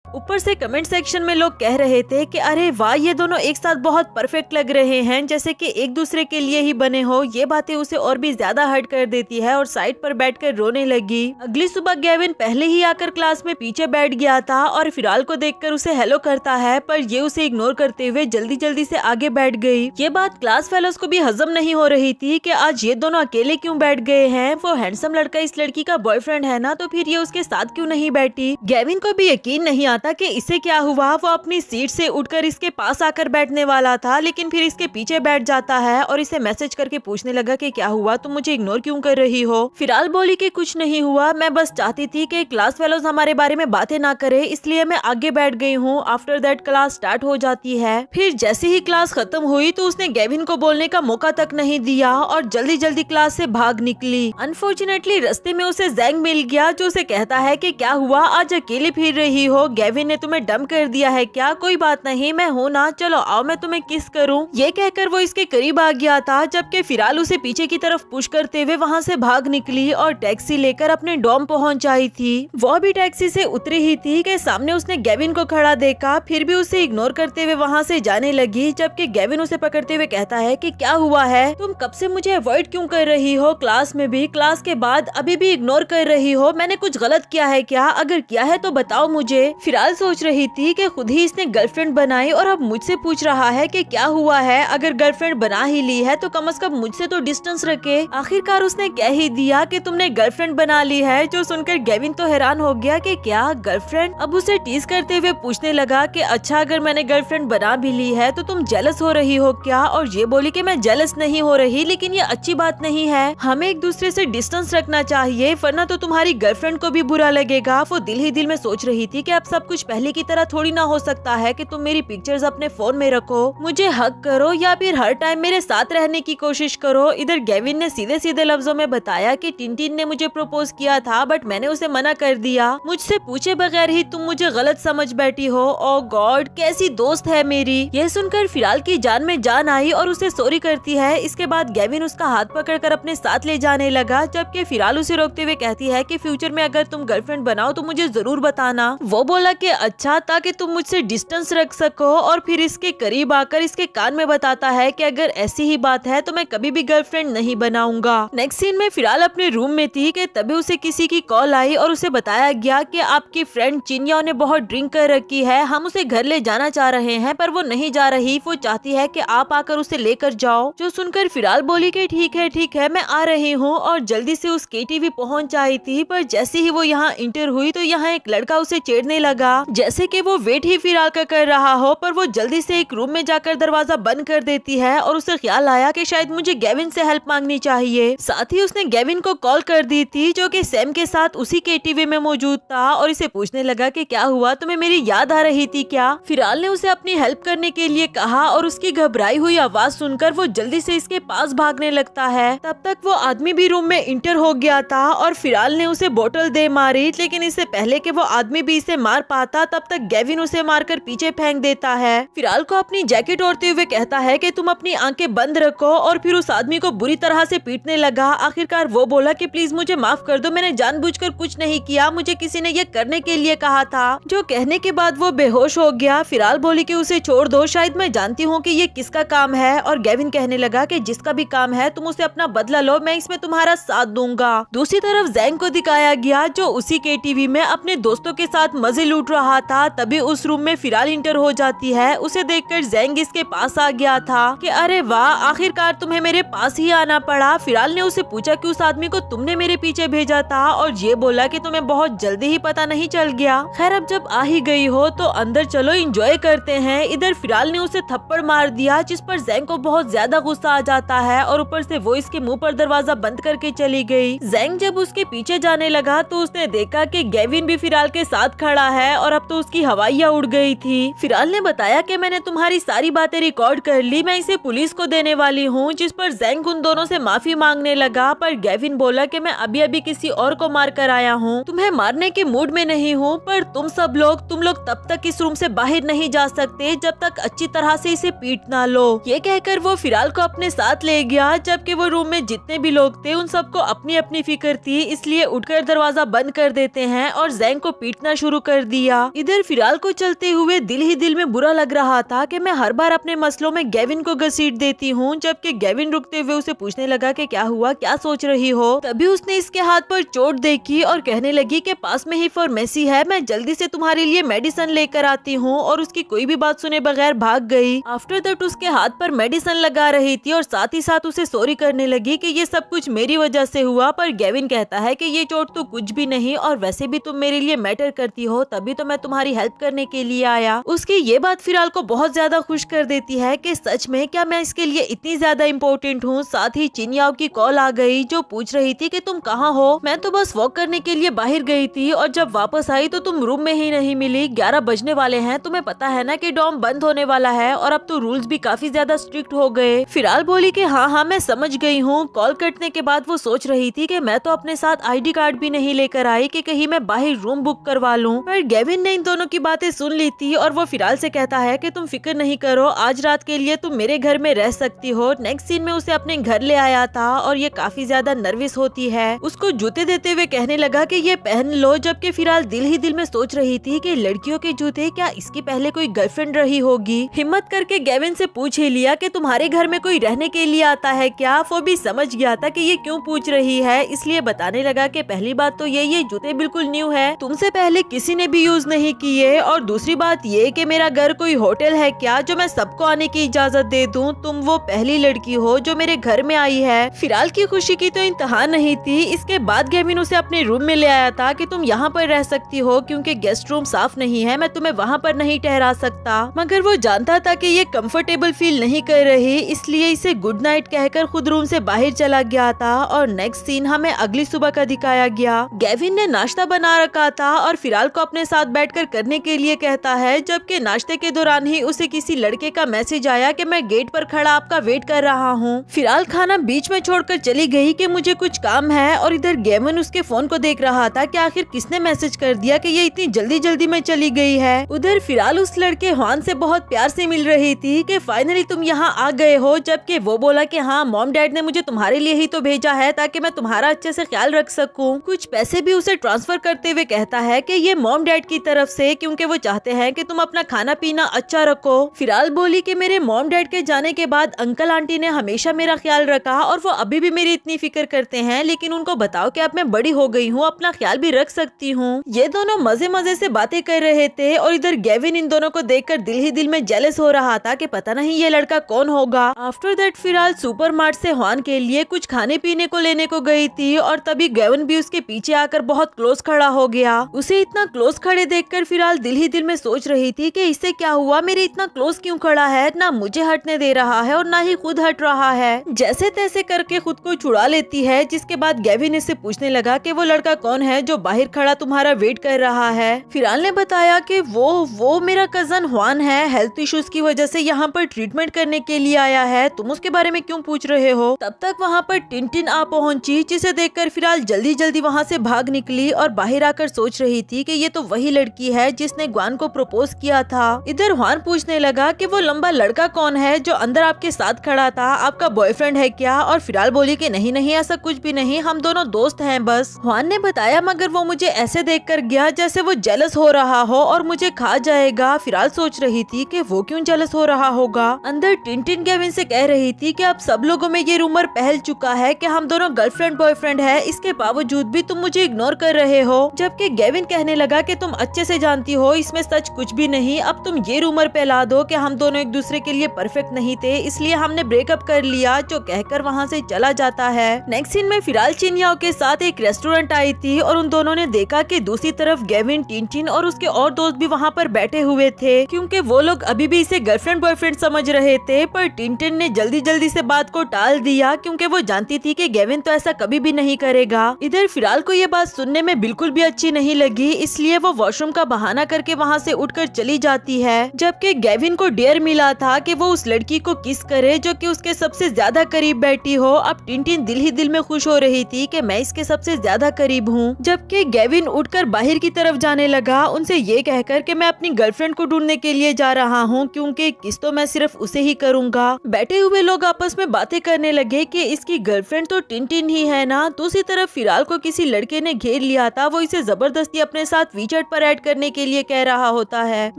ऊपर से कमेंट सेक्शन में लोग कह रहे थे कि अरे वाह ये दोनों एक साथ बहुत परफेक्ट लग रहे हैं, जैसे कि एक दूसरे के लिए ही बने हो। ये बातें उसे और भी ज्यादा हर्ट कर देती है और साइड पर बैठकर रोने लगी। अगली सुबह गेविन पहले ही आकर क्लास में पीछे बैठ गया था और फिराल को देखकर उसे हेलो करता है, पर ये उसे इग्नोर करते हुए जल्दी जल्दी से आगे बैठ गई। ये बात क्लास फेलोज को भी हजम नहीं हो रही थी कि आज ये दोनों अकेले क्यों बैठ गए हैं। वो हैंडसम लड़का इस लड़की का बॉयफ्रेंड है ना, तो फिर ये उसके साथ क्यों नहीं बैठी। गेविन को भी यकीन नहीं आता कि इसे क्या हुआ। वो अपनी सीट से उठकर इसके पास आकर बैठने वाला था, लेकिन फिर इसके पीछे बैठ जाता है और इसे मैसेज करके पूछने लगा कि क्या हुआ, तुम मुझे इग्नोर क्यों कर रही हो। फिराल बोली कि कुछ नहीं हुआ, मैं बस चाहती थी कि क्लास फेलोज हमारे बारे में बातें ना करे, इसलिए मैं आगे बैठ गई हूँ। आफ्टर दैट क्लास स्टार्ट हो जाती है। फिर जैसे ही क्लास खत्म हुई तो उसने गेविन को बोलने का मौका तक नहीं दिया और जल्दी जल्दी क्लास से भाग निकली। अनफॉर्चुनेटली रास्ते में उसे जैंग मिल गया, जो उसे कहता है कि क्या हुआ, आज अकेले फिर रही हो, गेविन ने तुम्हें डंप कर दिया है क्या। कोई बात नहीं, मैं हूँ ना, चलो आओ मैं तुम्हें किस करूँ। ये कहकर वो इसके करीब आ गया था, जबकि फिराल उसे पीछे की तरफ पुश करते हुए वहाँ से भाग निकली और टैक्सी लेकर अपने डॉम पहुँच आई थी। वो भी टैक्सी से उतरी ही थी कि सामने उसने गेविन को खड़ा देखा, फिर भी उसे इग्नोर करते हुए वहाँ से जाने लगी। जबकि गेविन उसे पकड़ते हुए कहता है कि क्या हुआ है, तुम कब से मुझे अवॉइड क्यों कर रही हो, क्लास में भी, क्लास के बाद अभी भी इग्नोर कर रही हो, मैंने कुछ गलत किया है क्या, अगर किया है तो बताओ मुझे। फिराल सोच रही थी कि खुद ही इसने गर्लफ्रेंड बनाई और अब मुझसे पूछ रहा है कि क्या हुआ है, अगर गर्लफ्रेंड बना ही ली है तो कम से कम मुझसे तो डिस्टेंस रखे। आखिरकार उसने कह ही दिया कि तुमने गर्लफ्रेंड बना ली है, जो सुनकर गेविन तो हैरान हो गया कि क्या गर्लफ्रेंड। अब उसे टीज करते हुए पूछने लगा कि अच्छा अगर मैंने गर्लफ्रेंड बना भी ली है तो तुम जेलस हो रही हो क्या। और ये बोली कि मैं जेलस नहीं हो रही, लेकिन ये अच्छी बात नहीं है, हमें एक दूसरे से डिस्टेंस रखना चाहिए, वरना तो तुम्हारी गर्लफ्रेंड को भी बुरा लगेगा। वो दिल ही दिल में सोच रही थी कि अब सब कुछ पहले की तरह थोड़ी ना हो सकता है कि तुम मेरी पिक्चर्स अपने फोन में रखो, मुझे हक करो या फिर हर टाइम मेरे साथ रहने की कोशिश करो। इधर गेविन ने सीधे सीधे लफ्जों में बताया कि टिंटिन ने मुझे प्रपोज किया था, बट मैंने उसे मना कर दिया, मुझसे पूछे बगैर ही तुम मुझे गलत समझ बैठी हो। ओ गॉड, कैसी दोस्त है मेरी। यह सुनकर फिराल की जान में जान आई और उसे सॉरी करती है। इसके बाद गेविन उसका हाथ पकड़कर अपने साथ ले जाने लगा, जबकि फिराल उसे रोकते हुए कहती है कि फ्यूचर में अगर तुम गर्लफ्रेंड बनाओ तो मुझे जरूर बताना। वो बोला कि अच्छा, ताकि तुम मुझसे डिस्टेंस रख सको। और फिर इसके करीब आकर इसके कान में बताता है कि अगर ऐसी ही बात है तो मैं कभी भी गर्लफ्रेंड नहीं बनाऊंगा। नेक्स्ट सीन में फिराल अपने रूम में थी कि तभी उसे किसी की कॉल आई और उसे बताया गया कि आपकी फ्रेंड चिन्या ने बहुत ड्रिंक कर रखी है, हम उसे घर ले जाना चाह रहे हैं पर वो नहीं जा रही, वो चाहती है कि आप आकर उसे लेकर जाओ। जो सुनकर फिराल बोली कि ठीक है मैं आ रही हूँ और जल्दी से उस केटीवी पहुँच आई थी। पर जैसे ही वो यहाँ इंटर हुई तो यहाँ एक लड़का उसे छेड़ने लगा लगा जैसे कि वो वेट ही फिराल का कर रहा हो, पर वो जल्दी से एक रूम में जाकर दरवाजा बंद कर देती है और उसे ख्याल आया कि शायद मुझे गेविन से हेल्प मांगनी चाहिए। साथ ही उसने गेविन को कॉल कर दी थी जो कि सैम के साथ उसी केटीवी में मौजूद था और इसे पूछने लगा कि क्या हुआ, तुम्हें मेरी याद आ रही थी क्या। फिराल ने उसे अपनी हेल्प करने के लिए कहा और उसकी घबराई हुई आवाज सुनकर वो जल्दी से इसके पास भागने लगता है। तब तक वो आदमी भी रूम में इंटर हो गया था और फिराल ने उसे बोतल दे मारी, लेकिन इससे पहले कि वो आदमी भी इसे मार पाता तब तक गेविन उसे मारकर पीछे फेंक देता है। फिराल को अपनी जैकेट ओढ़ते हुए कहता है कि तुम अपनी आंखें बंद रखो और फिर उस आदमी को बुरी तरह से पीटने लगा। आखिरकार वो बोला कि प्लीज मुझे माफ कर दो, मैंने जानबूझकर कुछ नहीं किया, मुझे किसी ने ये करने के लिए कहा था। जो कहने के बाद वो बेहोश हो गया। फिराल बोली कि उसे छोड़ दो, शायद मैं जानती हूँ कि ये किसका काम है, और गेविन कहने लगा कि जिसका भी काम है तुम उसे अपना बदला लो, मैं इसमें तुम्हारा साथ दूंगा। दूसरी तरफ जैंग को दिखाया गया जो उसी केटीवी में अपने दोस्तों के साथ मजे लूट रहा था। तभी उस रूम में फिराल इंटर हो जाती है। उसे देखकर जैंग इसके पास आ गया था कि अरे वाह, आखिरकार तुम्हें मेरे पास ही आना पड़ा। फिराल ने उसे पूछा कि उस आदमी को तुमने मेरे पीछे भेजा था, और ये बोला कि तुम्हें बहुत जल्दी ही पता नहीं चल गया। खैर अब जब आ ही गई हो तो अंदर चलो, एंजॉय करते हैं। इधर फिराल ने उसे थप्पड़ मार दिया जिस पर जैंग को बहुत ज्यादा गुस्सा आ जाता है और ऊपर से वो इसके मुंह पर दरवाजा बंद करके चली गई। जैंग जब उसके पीछे जाने लगा तो उसने देखा कि गेविन भी फिराल के साथ खड़ा है और अब तो उसकी हवाइयाँ उड़ गई थी। फिराल ने बताया कि मैंने तुम्हारी सारी बातें रिकॉर्ड कर ली, मैं इसे पुलिस को देने वाली हूँ, जिस पर जैंग उन दोनों से माफी मांगने लगा। पर गेविन बोला कि मैं अभी अभी किसी और को मार कर आया हूँ, तुम्हें मारने के मूड में नहीं हूँ, पर तुम लोग तब तक इस रूम से बाहर नहीं जा सकते जब तक अच्छी तरह से इसे पीट ना लो। ये कहकर वो फिराल को अपने साथ ले गया, जबकि वो रूम में जितने भी लोग थे उन सबको अपनी अपनी फिक्र थी, इसलिए उठकर दरवाजा बंद कर देते हैं और जैंग को पीटना शुरू कर दिया। इधर फिराल को चलते हुए दिल ही दिल में बुरा लग रहा था कि मैं हर बार अपने मसलों में गेविन को घसीट देती हूँ, जबकि गेविन रुकते हुए उसे पूछने लगा कि क्या हुआ, क्या सोच रही हो। तभी उसने इसके हाथ पर चोट देखी और कहने लगी कि पास में ही फार्मेसी है, मैं जल्दी से तुम्हारे लिए मेडिसिन लेकर आती हूँ, और उसकी कोई भी बात सुने बगैर भाग गई। आफ्टर दैट उसके हाथ पर मेडिसिन लगा रही थी और साथ ही साथ उसे सॉरी करने लगी कि ये सब कुछ मेरी वजह से हुआ। पर गेविन कहता है कि ये चोट तो कुछ भी नहीं, और वैसे भी तुम मेरे लिए मैटर करती हो, तभी तो मैं तुम्हारी हेल्प करने के लिए आया। उसकी ये बात फिराल को बहुत ज्यादा खुश कर देती है कि सच में क्या मैं इसके लिए इतनी ज्यादा इम्पोर्टेंट हूँ। साथ ही चिनयाओ की कॉल आ गई जो पूछ रही थी कि तुम कहाँ हो। मैं तो बस वॉक करने के लिए बाहर गई थी और जब वापस आई तो तुम रूम में ही नहीं मिली। 11 बजने वाले हैं, तुम्हें पता है ना कि डॉम बंद होने वाला है और अब तो रूल्स भी काफी ज्यादा स्ट्रिक्ट हो गए। फिराल बोली कि हाँ मैं समझ गई हूँ। कॉल कटने के बाद वो सोच रही थी कि मैं तो अपने साथ आईडी कार्ड भी नहीं लेकर आई कि कहीं मैं बाहर रूम बुक करवा लूँ। पर गेविन ने इन दोनों की बातें सुन ली थी और वो फिराल से कहता है कि तुम फिक्र नहीं करो, आज रात के लिए तुम मेरे घर में रह सकती हो। नेक्स्ट सीन में उसे अपने घर ले आया था और ये काफी ज्यादा नर्वस होती है। उसको जूते देते हुए कहने लगा कि ये पहन लो, जबकि फिराल दिल ही दिल में सोच रही थी कि लड़कियों के जूते, क्या इसकी पहले कोई गर्लफ्रेंड रही होगी। हिम्मत करके गेविन से पूछ ही लिया कि तुम्हारे घर में कोई रहने के लिए आता है क्या। वो भी समझ गया था कि ये क्यों पूछ रही है, इसलिए बताने लगा कि पहली बात तो ये जूते बिल्कुल न्यू है, तुमसे पहले किसी ने भी यूज नहीं किए, और दूसरी बात ये कि मेरा घर कोई होटल है क्या जो मैं सबको आने की इजाजत दे दूं। तुम वो पहली लड़की हो जो मेरे घर में आई है। फिराल की खुशी की तो इंतहा नहीं थी। इसके बाद गेविन उसे अपने रूम में ले आया था कि तुम यहाँ पर रह सकती हो क्योंकि गेस्ट रूम साफ नहीं है, मैं तुम्हें वहाँ पर नहीं ठहरा सकता। मगर वो जानता था कि ये कंफर्टेबल फील नहीं कर रही, इसलिए इसे गुड नाइट कहकर खुद रूम से बाहर चला गया था। और नेक्स्ट सीन हमें अगली सुबह का दिखाया गया। गेविन ने नाश्ता बना रखा था और फिराल को अपने साथ बैठकर करने के लिए कहता है, जबकि नाश्ते के दौरान ही उसे किसी लड़के का मैसेज आया कि मैं गेट पर खड़ा आपका वेट कर रहा हूँ। फिराल खाना बीच में छोड़कर चली गई कि मुझे कुछ काम है, और इधर गेविन उसके फोन को देख रहा था कि आखिर किसने मैसेज कर दिया कि ये इतनी जल्दी जल्दी में चली गई है। उधर फिराल उस लड़के ह्वान से बहुत प्यार से मिल रही थी कि फाइनली तुम यहाँ आ गए हो, जबकि वो बोला कि हाँ मॉम डैड ने मुझे तुम्हारे लिए ही तो भेजा है ताकि मैं तुम्हारा अच्छे से ख्याल रख सकूं। कुछ पैसे भी उसे ट्रांसफर करते हुए कहता है कि ये मॉम डैड की तरफ से, क्योंकि वो चाहते हैं कि तुम अपना खाना पीना अच्छा रखो। फिराल बोली कि मेरे मॉम डैड के जाने के बाद अंकल आंटी ने हमेशा मेरा ख्याल रखा और वो अभी भी मेरी इतनी फिक्र करते हैं, लेकिन उनको बताओ कि अब मैं बड़ी हो गई हूँ, अपना ख्याल भी रख सकती हूँ। ये दोनों मजे मजे से बातें कर रहे थे और इधर गेविन इन दोनों को देखकर दिल ही दिल में जेलस हो रहा था कि पता नहीं ये लड़का कौन होगा। आफ्टर दैट फिराल सुपरमार्ट से ह्वान के लिए कुछ खाने पीने को लेने को गई थी और तभी गेविन भी उसके पीछे आकर बहुत क्लोज खड़ा हो गया। उसे इतना क्लोज खड़ा खड़े देखकर फिलहाल दिल ही दिल में सोच रही थी कि इससे क्या हुआ, मेरे इतना क्लोज क्यों खड़ा है, ना मुझे हटने दे रहा है और ना ही खुद हट रहा है। जैसे तैसे करके खुद को छुड़ा लेती है, जिसके बाद गेविन इससे पूछने लगा कि वो लड़का कौन है जो बाहर खड़ा तुम्हारा वेट कर रहा है। फिलहाल ने बताया कि वो मेरा कजन हुआन है, हेल्थ इश्यूज की वजह से यहाँ पर ट्रीटमेंट करने के लिए आया है, तुम उसके बारे में क्यों पूछ रहे हो। तब तक वहाँ पर टिनटिन आ पहुंची, जिसे देखकर फिलहाल जल्दी जल्दी वहाँ से भाग निकली और बाहर आकर सोच रही थी कि ये तो वही लड़की है जिसने ग्वान को प्रपोज किया था। इधर हुआन पूछने लगा कि वो लंबा लड़का कौन है जो अंदर आपके साथ खड़ा था, आपका बॉयफ्रेंड है क्या। और फिलहाल बोली कि नहीं नहीं ऐसा कुछ भी नहीं, हम दोनों दोस्त हैं बस। हुआन ने बताया मगर वो मुझे ऐसे देखकर गया जैसे वो जेलस हो रहा हो और मुझे खा जाएगा। फिलहाल सोच रही थी कि वो क्यों जेलस हो रहा होगा। अंदर टिनटिन गेविन से कह रही थी कि अब सब लोगों में ये रूमर फैल चुका है कि हम दोनों गर्लफ्रेंड बॉयफ्रेंड है, इसके बावजूद भी तुम मुझे इग्नोर कर रहे हो। जबकि गेविन कहने लगा कि तुम अच्छे से जानती हो इसमें सच कुछ भी नहीं, अब तुम ये रूमर फैला दो कि हम दोनों एक दूसरे के लिए परफेक्ट नहीं थे, इसलिए हमने ब्रेकअप कर लिया, जो कहकर वहाँ से चला जाता है। नेक्स्ट सीन में फिलहाल चिनियाओ के साथ एक रेस्टोरेंट आई थी और उन दोनों ने देखा कि दूसरी तरफ गेविन, टिनटिन और उसके और दोस्त भी वहाँ पर बैठे हुए थे, क्योंकि वो लोग अभी भी इसे गर्लफ्रेंड बॉयफ्रेंड समझ रहे थे। पर टिनटिन ने जल्दी जल्दी से बात को टाल दिया, क्योंकि वो जानती थी कि गेविन तो ऐसा कभी भी नहीं करेगा। इधर फिलहाल को ये बात सुनने में बिल्कुल भी अच्छी नहीं लगी, इसलिए वो वॉशरूम का बहाना करके वहाँ से उठकर चली जाती है। जबकि गेविन को डेयर मिला था कि वो उस लड़की को किस करे जो कि उसके सबसे ज्यादा करीब बैठी हो। अब टिनटिन दिल ही दिल में खुश हो रही थी कि मैं इसके सबसे ज्यादा करीब हूँ। जबकि गेविन उठकर बाहर की तरफ जाने लगा, उनसे ये कहकर कि मैं अपनी गर्लफ्रेंड को ढूंढने के लिए जा रहा हूँ, क्योंकि किस तो मैं सिर्फ उसे ही करूँगा। बैठे हुए लोग आपस में बातें करने लगे कि इसकी गर्लफ्रेंड तो टिनटिन ही है ना। दूसरी तरफ फिलहाल को किसी लड़के ने घेर लिया था, वो इसे जबरदस्ती अपने साथ वीचैट पर ऐड करने के लिए कह रहा होता है।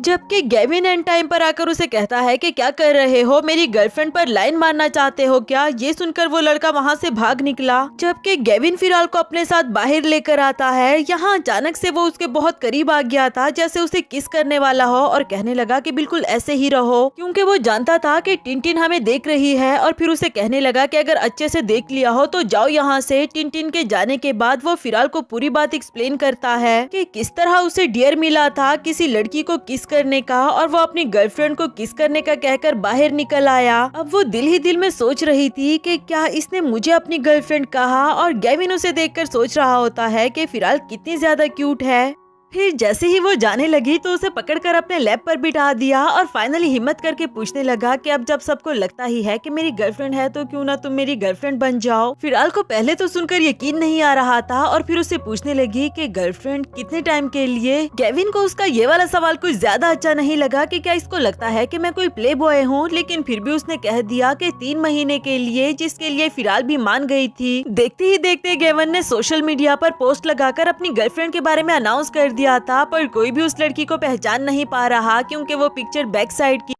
जबकि गेविन एंड टाइम पर आकर उसे कहता है कि क्या कर रहे हो, मेरी गर्लफ्रेंड पर लाइन मारना चाहते हो क्या। ये सुनकर वो लड़का वहाँ से भाग निकला। जबकि गेविन फिलहाल को अपने साथ बाहर लेकर आता है। यहाँ अचानक से वो उसके बहुत करीब आ गया था, जैसे उसे किस करने वाला हो, और कहने लगा कि बिल्कुल ऐसे ही रहो, क्योंकि वो जानता था कि टिनटिन हमें देख रही है। और फिर उसे कहने लगा कि अगर अच्छे से देख लिया हो तो जाओ यहाँ से। टिनटिन के जाने के बाद वो फिलहाल को पूरी बात एक्सप्लेन करता है कि किस तरह उसे डियर मिला था किसी लड़की को किस करने का, और वो अपनी गर्लफ्रेंड को किस करने का कहकर बाहर निकल आया। अब वो दिल ही दिल में सोच रही थी कि क्या इसने मुझे अपनी गर्लफ्रेंड कहा, और गेविन उसे देखकर सोच रहा होता है कि फिलहाल कितनी ज्यादा क्यूट है। फिर जैसे ही वो जाने लगी तो उसे पकड़कर अपने लैब पर बिठा दिया और फाइनली हिम्मत करके पूछने लगा कि अब जब सबको लगता ही है कि मेरी गर्लफ्रेंड है तो क्यों ना तुम मेरी गर्लफ्रेंड बन जाओ। फिलहाल को पहले तो सुनकर यकीन नहीं आ रहा था और फिर उसे पूछने लगी कि गर्लफ्रेंड कितने टाइम के लिए। गेविन को उसका ये वाला सवाल कुछ ज्यादा अच्छा नहीं लगा कि क्या इसको लगता है कि मैं कोई प्ले बॉय हूँ, लेकिन फिर भी उसने कह दिया कि 3 महीने के लिए, जिसके लिए फिलहाल भी मान गई थी। देखते ही देखते गेविन ने सोशल मीडिया पर पोस्ट लगाकर अपनी गर्लफ्रेंड के बारे में अनाउंस कर दिया था, पर कोई भी उस लड़की को पहचान नहीं पा रहा, क्योंकि वो पिक्चर बैक साइड की।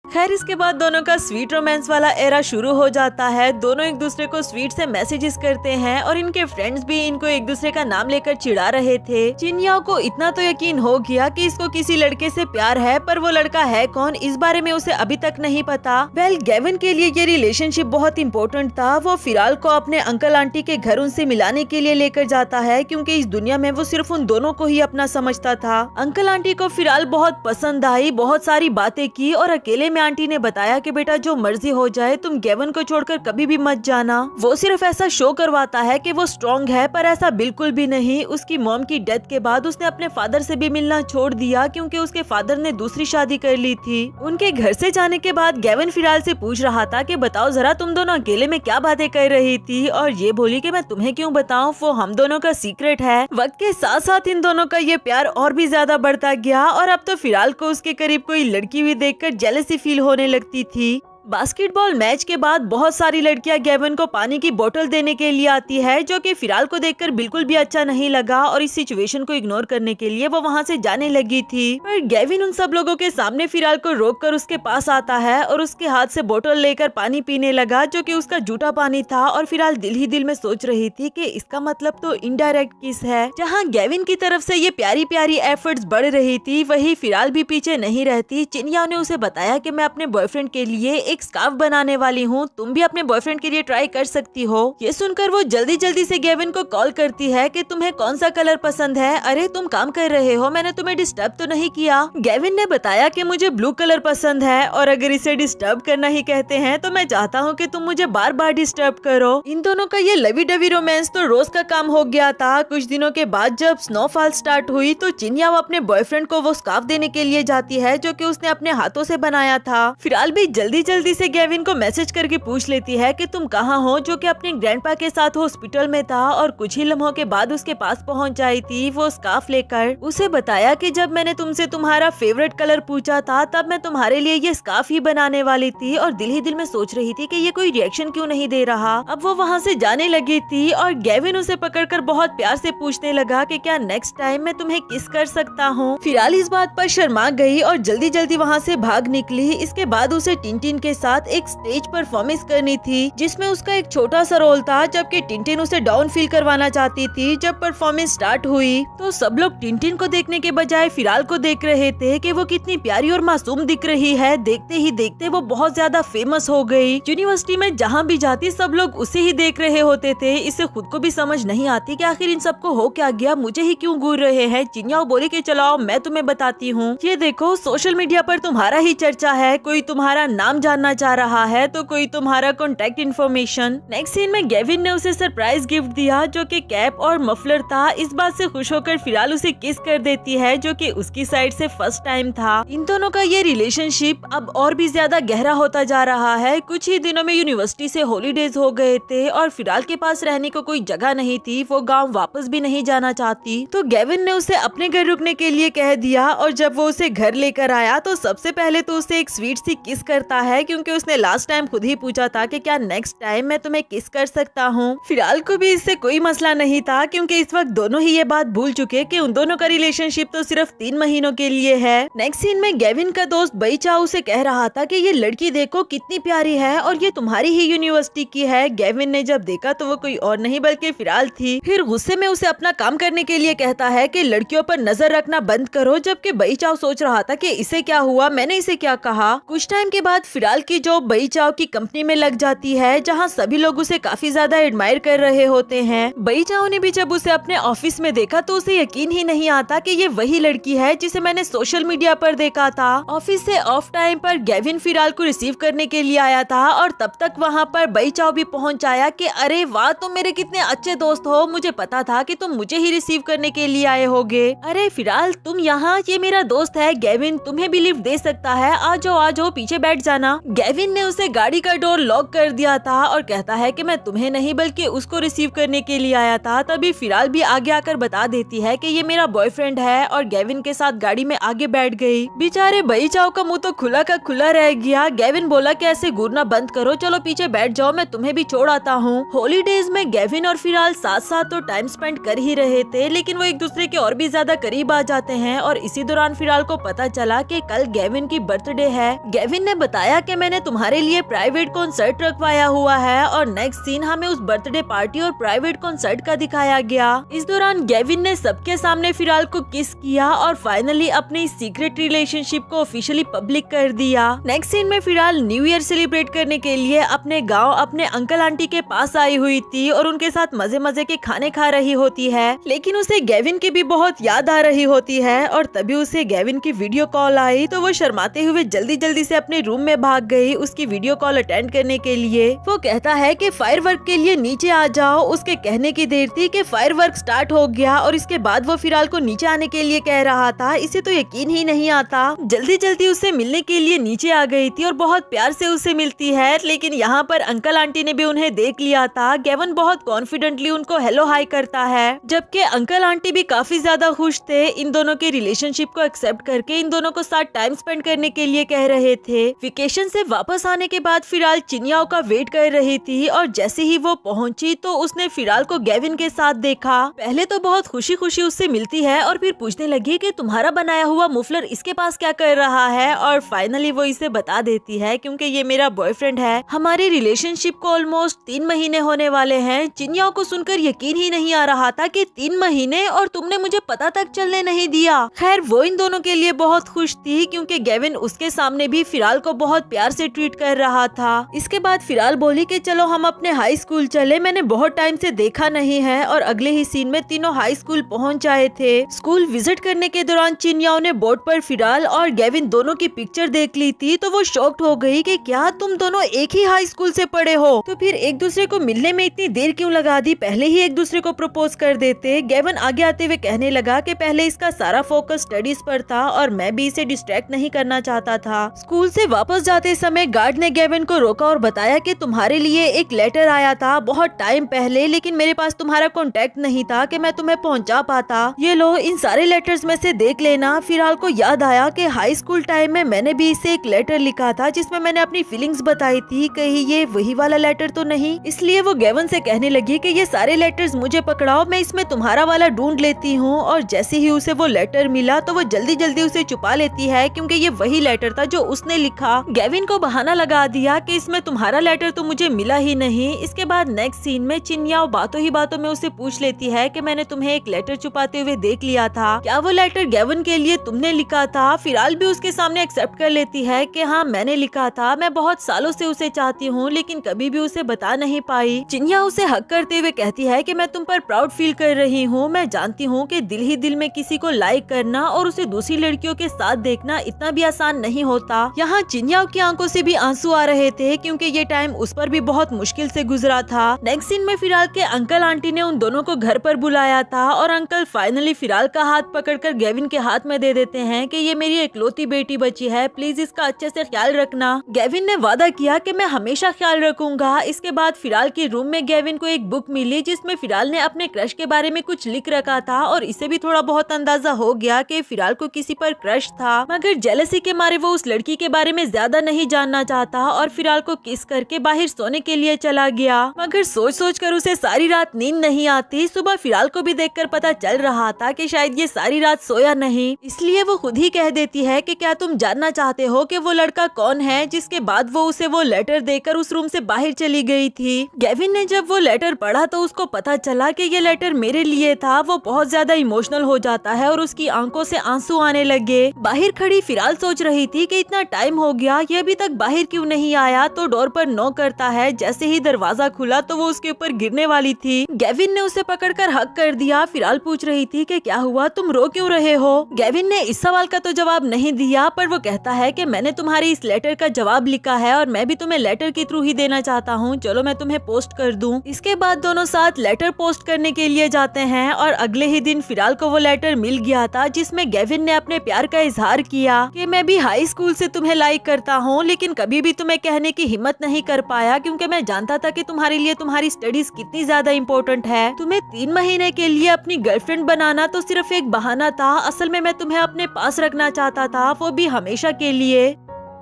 खैर इसके बाद दोनों का स्वीट रोमांस वाला एरा शुरू हो जाता है। दोनों एक दूसरे को स्वीट से मैसेजेस करते हैं और इनके फ्रेंड्स भी इनको एक दूसरे का नाम लेकर चिढ़ा रहे थे। चिनियाओ को इतना तो यकीन हो गया कि इसको किसी लड़के से प्यार है, पर वो लड़का है कौन इस बारे में उसे अभी तक नहीं पता। वेल गेविन के लिए ये रिलेशनशिप बहुत इम्पोर्टेंट था। वो फिलहाल को अपने अंकल आंटी के घर उनसे मिलाने के लिए लेकर जाता है, क्योंकि इस दुनिया में वो सिर्फ उन दोनों को ही अपना समझता था। अंकल आंटी को फिलहाल बहुत पसंद आई, बहुत सारी बातें की और अकेले आंटी ने बताया कि बेटा जो मर्जी हो जाए तुम गेविन को छोड़कर कभी भी मत जाना। वो सिर्फ ऐसा शो करवाता है कि वो स्ट्रॉन्ग है, पर ऐसा बिल्कुल भी नहीं। उसकी मॉम की डेथ के बाद उसने अपने फादर से भी मिलना छोड़ दिया, क्योंकि उसके फादर ने दूसरी शादी कर ली थी। उनके घर से जाने के बाद गेविन फिलहाल से पूछ रहा था कि बताओ जरा तुम दोनों अकेले में क्या बातें कर रही थी, और ये बोली कि मैं तुम्हें क्यों बताऊं, वो हम दोनों का सीक्रेट है। वक्त के साथ साथ इन दोनों का ये प्यार और भी ज्यादा बढ़ता गया और अब तो फिलहाल को उसके करीब कोई लड़की भी देखकर जेलसी फील होने लगती थी। बास्केटबॉल मैच के बाद बहुत सारी लड़कियां गेविन को पानी की बोतल देने के लिए आती है, जो कि फिलहाल को देखकर बिल्कुल भी अच्छा नहीं लगा और इस सिचुएशन को इग्नोर करने के लिए वो वहां से जाने लगी थी। पर गेविन उन सब लोगों के सामने फिलहाल को रोककर उसके पास आता है और उसके हाथ से बोतल लेकर पानी पीने लगा, जो कि उसका जूठा पानी था। और फिलहाल दिल ही दिल में सोच रही थी कि इसका मतलब तो इनडायरेक्ट किस है। जहाँ गेविन की तरफ से ये प्यारी प्यारी एफर्ट्स बढ़ रही थी, वही फिलहाल भी पीछे नहीं रहती। चिनिया ने उसे बताया कि मैं अपने बॉयफ्रेंड के लिए एक एक स्कार्फ बनाने वाली हूँ, तुम भी अपने बॉयफ्रेंड के लिए ट्राई कर सकती हो। ये सुनकर वो जल्दी जल्दी से गेविन को कॉल करती है कि तुम्हें कौन सा कलर पसंद है। अरे तुम काम कर रहे हो, मैंने तुम्हें डिस्टर्ब तो नहीं किया। गेविन ने बताया कि मुझे ब्लू कलर पसंद है और अगर इसे डिस्टर्ब करना ही कहते हैं तो मैं चाहता हूँ कि तुम मुझे बार बार डिस्टर्ब करो। इन दोनों का ये लवी डवी रोमांस तो रोज का काम हो गया था। कुछ दिनों के बाद जब स्नोफॉल स्टार्ट हुई तो चिन्याओ अपने बॉयफ्रेंड को वो स्कार्फ देने के लिए जाती है जो कि उसने अपने हाथों से बनाया था। फिराल भी जल्दी जल्दी से गेविन को मैसेज करके पूछ लेती है कि तुम कहाँ हो, जो कि अपने ग्रैंडपा के साथ हॉस्पिटल में था और कुछ ही लम्हों के बाद उसके पास पहुँच आई थी वो स्कार्फ लेकर। उसे बताया कि जब मैंने तुमसे तुम्हारा फेवरेट कलर पूछा था तब मैं तुम्हारे लिए ये स्कार्फ ही बनाने वाली थी और दिल ही दिल में सोच रही थी कि ये कोई रिएक्शन क्यों नहीं दे रहा। अब वो वहाँ से जाने लगी थी और गेविन उसे पकड़कर बहुत प्यार से पूछने लगा कि क्या नेक्स्ट टाइम मैं तुम्हें किस कर सकता हूँ। फिराल इस बात पर शर्मा गई और जल्दी जल्दी वहाँ से भाग निकली। इसके बाद उसे टिनटिन के साथ एक स्टेज परफॉर्मेंस करनी थी जिसमें उसका एक छोटा सा रोल था, जबकि टिनटिन उसे डाउन फील करवाना चाहती थी। जब परफॉर्मेंस स्टार्ट हुई तो सब लोग टिनटिन को देखने के बजाय फिराल को देख रहे थे कि वो कितनी प्यारी और मासूम दिख रही है। देखते ही देखते वो बहुत ज्यादा फेमस हो गई। यूनिवर्सिटी में जहाँ भी जाती सब लोग उसे ही देख रहे होते थे। इसे खुद को भी समझ नहीं आती कि आखिर इन सबको हो क्या गया, मुझे ही क्यों घूर रहे हैं। चिन्याओ बोले कि चलाओ मैं तुम्हें बताती हूँ। ये देखो सोशल मीडिया पर तुम्हारा ही चर्चा है, कोई तुम्हारा नाम जानना चाह रहा है तो कोई तुम्हारा कॉन्टेक्ट इन्फॉर्मेशन। नेक्स्ट सीन में गेविन ने उसे सरप्राइज गिफ्ट दिया जो कि कैप और मफलर था। इस बात से खुश होकर फिराल उसे किस कर देती है जो कि उसकी साइड से फर्स्ट टाइम था। इन दोनों का ये रिलेशनशिप अब और भी ज्यादा गहरा होता जा रहा है। कुछ ही दिनों में यूनिवर्सिटी से हॉलीडेज हो गए थे और फिराल के पास रहने को कोई जगह नहीं थी। वो गांव वापस भी नहीं जाना चाहती तो गेविन ने उसे अपने घर रुकने के लिए कह दिया और जब वो उसे घर लेकर आया तो सबसे पहले तो उसे एक स्वीट सी किस करता है क्योंकि उसने लास्ट टाइम खुद ही पूछा था कि क्या नेक्स्ट टाइम मैं तुम्हें किस कर सकता हूँ। फिराल को भी इससे कोई मसला नहीं था क्योंकि इस वक्त दोनों ही ये बात भूल चुके कि उन दोनों का रिलेशनशिप तो सिर्फ 3 महीनों के लिए है। नेक्स्ट सीन में गेविन का दोस्त बईचाओ उसे कह रहा था कि ये लड़की देखो कितनी प्यारी है और ये तुम्हारी ही यूनिवर्सिटी की है। गेविन ने जब देखा तो वो कोई और नहीं बल्कि फिराल थी। फिर गुस्से में उसे अपना काम करने के लिए कहता है कि लड़कियों पर नजर रखना बंद करो, जबकि बईचाओ सोच रहा था कि इसे क्या हुआ, मैंने इसे क्या कहा। कुछ टाइम के बाद फिराल की जॉब बईचाओ की कंपनी में लग जाती है जहाँ सभी लोग उसे काफी ज्यादा एडमायर कर रहे होते हैं। बईचाओ ने भी जब उसे अपने ऑफिस में देखा तो उसे यकीन ही नहीं आता कि ये वही लड़की है जिसे मैंने सोशल मीडिया पर देखा था। ऑफिस से ऑफ टाइम पर गेविन फिराल को रिसीव करने के लिए आया था और तब तक वहाँ पर बईचाओ भी पहुँच आया कि अरे वाह तुम मेरे कितने अच्छे दोस्त हो, मुझे पता था कि तुम मुझे ही रिसीव करने के लिए आए होगे। अरे फिराल तुम यहाँ, ये मेरा दोस्त है गेविन, तुम्हें भी लिफ्ट दे सकता है, आ जाओ पीछे बैठ जाना। गेविन ने उसे गाड़ी का डोर लॉक कर दिया था और कहता है कि मैं तुम्हें नहीं बल्कि उसको रिसीव करने के लिए आया था। तभी फिराल भी आगे आकर बता देती है कि ये मेरा बॉयफ्रेंड है और गेविन के साथ गाड़ी में आगे बैठ गई। बेचारे बईचाओ का मुंह तो खुला का खुला रह गया। गेविन बोला कि ऐसे घूरना बंद करो, चलो पीछे बैठ जाओ, मैं तुम्हें भी छोड़ आता हूँ। हॉलीडेज में गेविन और फिराल साथ साथ तो टाइम स्पेंड कर ही रहे थे लेकिन वो एक दूसरे के और भी ज्यादा करीब आ जाते हैं और इसी दौरान फिराल को पता चला कि कल गेविन की बर्थडे है। गेविन ने बताया कि मैंने तुम्हारे लिए प्राइवेट कॉन्सर्ट रखवाया हुआ है और नेक्स्ट सीन हमें उस बर्थडे पार्टी और प्राइवेट कॉन्सर्ट का दिखाया गया। इस दौरान गेविन ने सबके सामने फिराल को किस किया और फाइनली अपनी सीक्रेट रिलेशनशिप को ऑफिशियली पब्लिक कर दिया। नेक्स्ट सीन में फिराल न्यू ईयर सेलिब्रेट करने के लिए अपने गाँव अपने अंकल आंटी के पास आई हुई थी और उनके साथ मजे मजे के खाने खा रही होती है लेकिन उसे गेविन की भी बहुत याद आ रही होती है और तभी उसे गेविन की वीडियो कॉल आई तो वो शर्माते हुए जल्दी जल्दी से अपने रूम में भाग गई उसकी वीडियो कॉल अटेंड करने के लिए। वो कहता है कि फायरवर्क के लिए नीचे आ जाओ। उसके कहने की देर थी कि फायरवर्क स्टार्ट हो गया और इसके बाद वो फिराल को नीचे आने के लिए कह रहा था। इसे तो यकीन ही नहीं आता। जल्दी जल्दी उससे मिलने के लिए नीचे आ गई थी और बहुत प्यार से उसे मिलती है लेकिन यहाँ पर अंकल आंटी ने भी उन्हें देख लिया था। गेविन बहुत कॉन्फिडेंटली उनको हेलो हाई करता है जबकि अंकल आंटी भी काफी ज्यादा खुश थे। इन दोनों के रिलेशनशिप को एक्सेप्ट करके इन दोनों को साथ टाइम स्पेंड करने के लिए कह रहे थे। वेकेशन से वापस आने के बाद फिराल चिन्याओ का वेट कर रही थी और जैसे ही वो पहुंची तो उसने फिराल को गेविन के साथ देखा। पहले तो बहुत खुशी खुशी उससे मिलती है और फिर पूछने लगी कि तुम्हारा बनाया हुआ मुफलर इसके पास क्या कर रहा है और फाइनली वो इसे बता देती है क्योंकि ये मेरा बॉयफ्रेंड है। हमारे रिलेशनशिप को ऑलमोस्ट 3 महीने होने वाले हैं। चिन्याओ को सुनकर यकीन ही नहीं आ रहा था कि 3 महीने और तुमने मुझे पता तक चलने नहीं दिया। खैर वो इन दोनों के लिए बहुत खुश थी क्योंकि गेविन उसके सामने भी फिराल को बहुत प्यार प्यार से ट्रीट कर रहा था। इसके बाद फिराल बोली कि चलो हम अपने हाई स्कूल चले, मैंने बहुत टाइम से देखा नहीं है। और अगले ही सीन में तीनों हाई स्कूल पहुंच जाए थे। स्कूल विजिट करने के दौरान चिन्याओ ने बोर्ड पर फिराल और गेविन दोनों की पिक्चर देख ली थी, तो वो शॉक्ड हो गई कि क्या तुम दोनों एक ही हाई स्कूल से पढ़े हो, तो फिर एक दूसरे को मिलने में इतनी देर क्यों लगा दी, पहले ही एक दूसरे को प्रपोज कर देते। गेविन आगे आते हुए कहने लगा कि पहले इसका सारा फोकस स्टडीज पर था और मैं भी इसे डिस्ट्रैक्ट नहीं करना चाहता था। स्कूल से वापस जाते समय गार्ड ने गेविन को रोका और बताया कि तुम्हारे लिए एक लेटर आया था बहुत टाइम पहले, लेकिन मेरे पास तुम्हारा कॉन्टेक्ट नहीं था कि मैं तुम्हें पहुंचा पाता। ये लो, इन सारे लेटर्स में से देख लेना। फिराल को याद आया कि हाई स्कूल टाइम में मैंने भी इसे एक लेटर लिखा था जिसमें मैंने अपनी फीलिंग्स बताई थी, कहीं ये वही वाला लेटर तो नहीं। इसलिए वो गेविन से कहने लगी कि ये सारे लेटर्स मुझे पकड़ाओ, मैं इसमें तुम्हारा वाला ढूंढ लेती हूँ। और जैसे ही उसे वो लेटर मिला तो वो जल्दी जल्दी उसे छुपा लेती है क्योंकि ये वही लेटर था जो उसने लिखा। गेविन को बहाना लगा दिया कि इसमें तुम्हारा लेटर तो मुझे मिला ही नहीं। इसके बाद नेक्स्ट सीन में चिन्याओ बातों ही बातों में उसे पूछ लेती है कि मैंने तुम्हें एक लेटर छुपाते हुए देख लिया था, क्या वो लेटर गेविन के लिए तुमने लिखा था। फिराल भी उसके सामने एक्सेप्ट कर लेती है कि हाँ मैंने लिखा था, मैं बहुत सालों से उसे चाहती हूँ लेकिन कभी भी उसे बता नहीं पाई। चिन्या उसे हक करते हुए कहती है कि मैं तुम पर प्राउड फील कर रही हूँ, मैं जानती हूँ कि दिल ही दिल में किसी को लाइक करना और उसे दूसरी लड़कियों के साथ देखना इतना भी आसान नहीं होता। यहाँ चिन्या की आंखों से भी आंसू आ रहे थे क्योंकि ये टाइम उस पर भी बहुत मुश्किल से गुजरा था। नेक्स्ट सीन में फिराल के अंकल आंटी ने उन दोनों को घर पर बुलाया था और अंकल फाइनली फिराल का हाथ पकड़कर गेविन के हाथ में दे देते हैं कि ये मेरी इकलौती बेटी बची है, प्लीज इसका अच्छे से ख्याल रखना। गेविन ने वादा किया कि मैं हमेशा ख्याल रखूंगा। इसके बाद फिराल के रूम में गेविन को एक बुक मिली जिसमें फिराल ने अपने क्रश के बारे में कुछ लिख रखा था और इसे भी थोड़ा बहुत अंदाजा हो गया कि फिराल को किसी पर क्रश था, मगर जेलसी के मारे वो उस लड़की के बारे में ज्यादा नहीं जानना चाहता और फिराल को किस करके बाहर सोने के लिए चला गया। मगर सोच सोच कर उसे सारी रात नींद नहीं आती। सुबह फिराल को भी देखकर पता चल रहा था कि शायद ये सारी रात सोया नहीं, इसलिए वो खुद ही कह देती है कि क्या तुम जानना चाहते हो कि वो लड़का कौन है। जिसके बाद वो उसे वो लेटर देकर उस रूम से बाहर चली गई थी। गेविन ने जब वो लेटर पढ़ा तो उसको पता चला कि ये लेटर मेरे लिए था। वो बहुत ज्यादा इमोशनल हो जाता है और उसकी आंखों से आंसू आने लगे। बाहर खड़ी फिराल सोच रही थी कि इतना टाइम हो गया, ये अभी तक बाहर क्यों नहीं आया, तो डोर पर नॉक करता है। जैसे ही दरवाजा खुला तो वो उसके ऊपर गिरने वाली थी। गेविन ने उसे पकड़कर हक कर दिया। फिराल पूछ रही थी कि क्या हुआ, तुम रो क्यों रहे हो। गेविन ने इस सवाल का तो जवाब नहीं दिया, पर वो कहता है कि मैंने तुम्हारी इस लेटर का जवाब लिखा है और मैं भी तुम्हें लेटर के थ्रू ही देना चाहता हूँ, चलो मैं तुम्हें पोस्ट कर दूँ। इसके बाद दोनों साथ लेटर पोस्ट करने के लिए जाते हैं और अगले ही दिन फिराल को वो लेटर मिल गया था जिसमें गेविन ने अपने प्यार का इजहार किया कि मैं भी हाई स्कूल से तुम्हें लाइक करता हूँ, लेकिन कभी भी तुम्हें कहने की हिम्मत नहीं कर पाया क्योंकि मैं जानता था कि तुम्हारे लिए तुम्हारी स्टडीज कितनी ज्यादा इम्पोर्टेंट है। तुम्हें 3 महीने के लिए अपनी गर्लफ्रेंड बनाना तो सिर्फ एक बहाना था, असल में मैं तुम्हें अपने पास रखना चाहता था, वो भी हमेशा के लिए।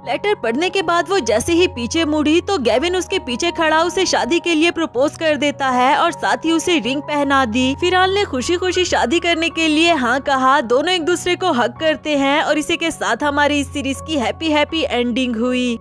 लेटर पढ़ने के बाद वो जैसे ही पीछे मुड़ी तो गेविन उसके पीछे खड़ा उसे शादी के लिए प्रपोज कर देता है और साथ ही उसे रिंग पहना दी। फिराल ने खुशी खुशी शादी करने के लिए हाँ कहा। दोनों एक दूसरे को हग करते हैं और इसी के साथ हमारी इस सीरीज की हैप्पी एंडिंग हुई।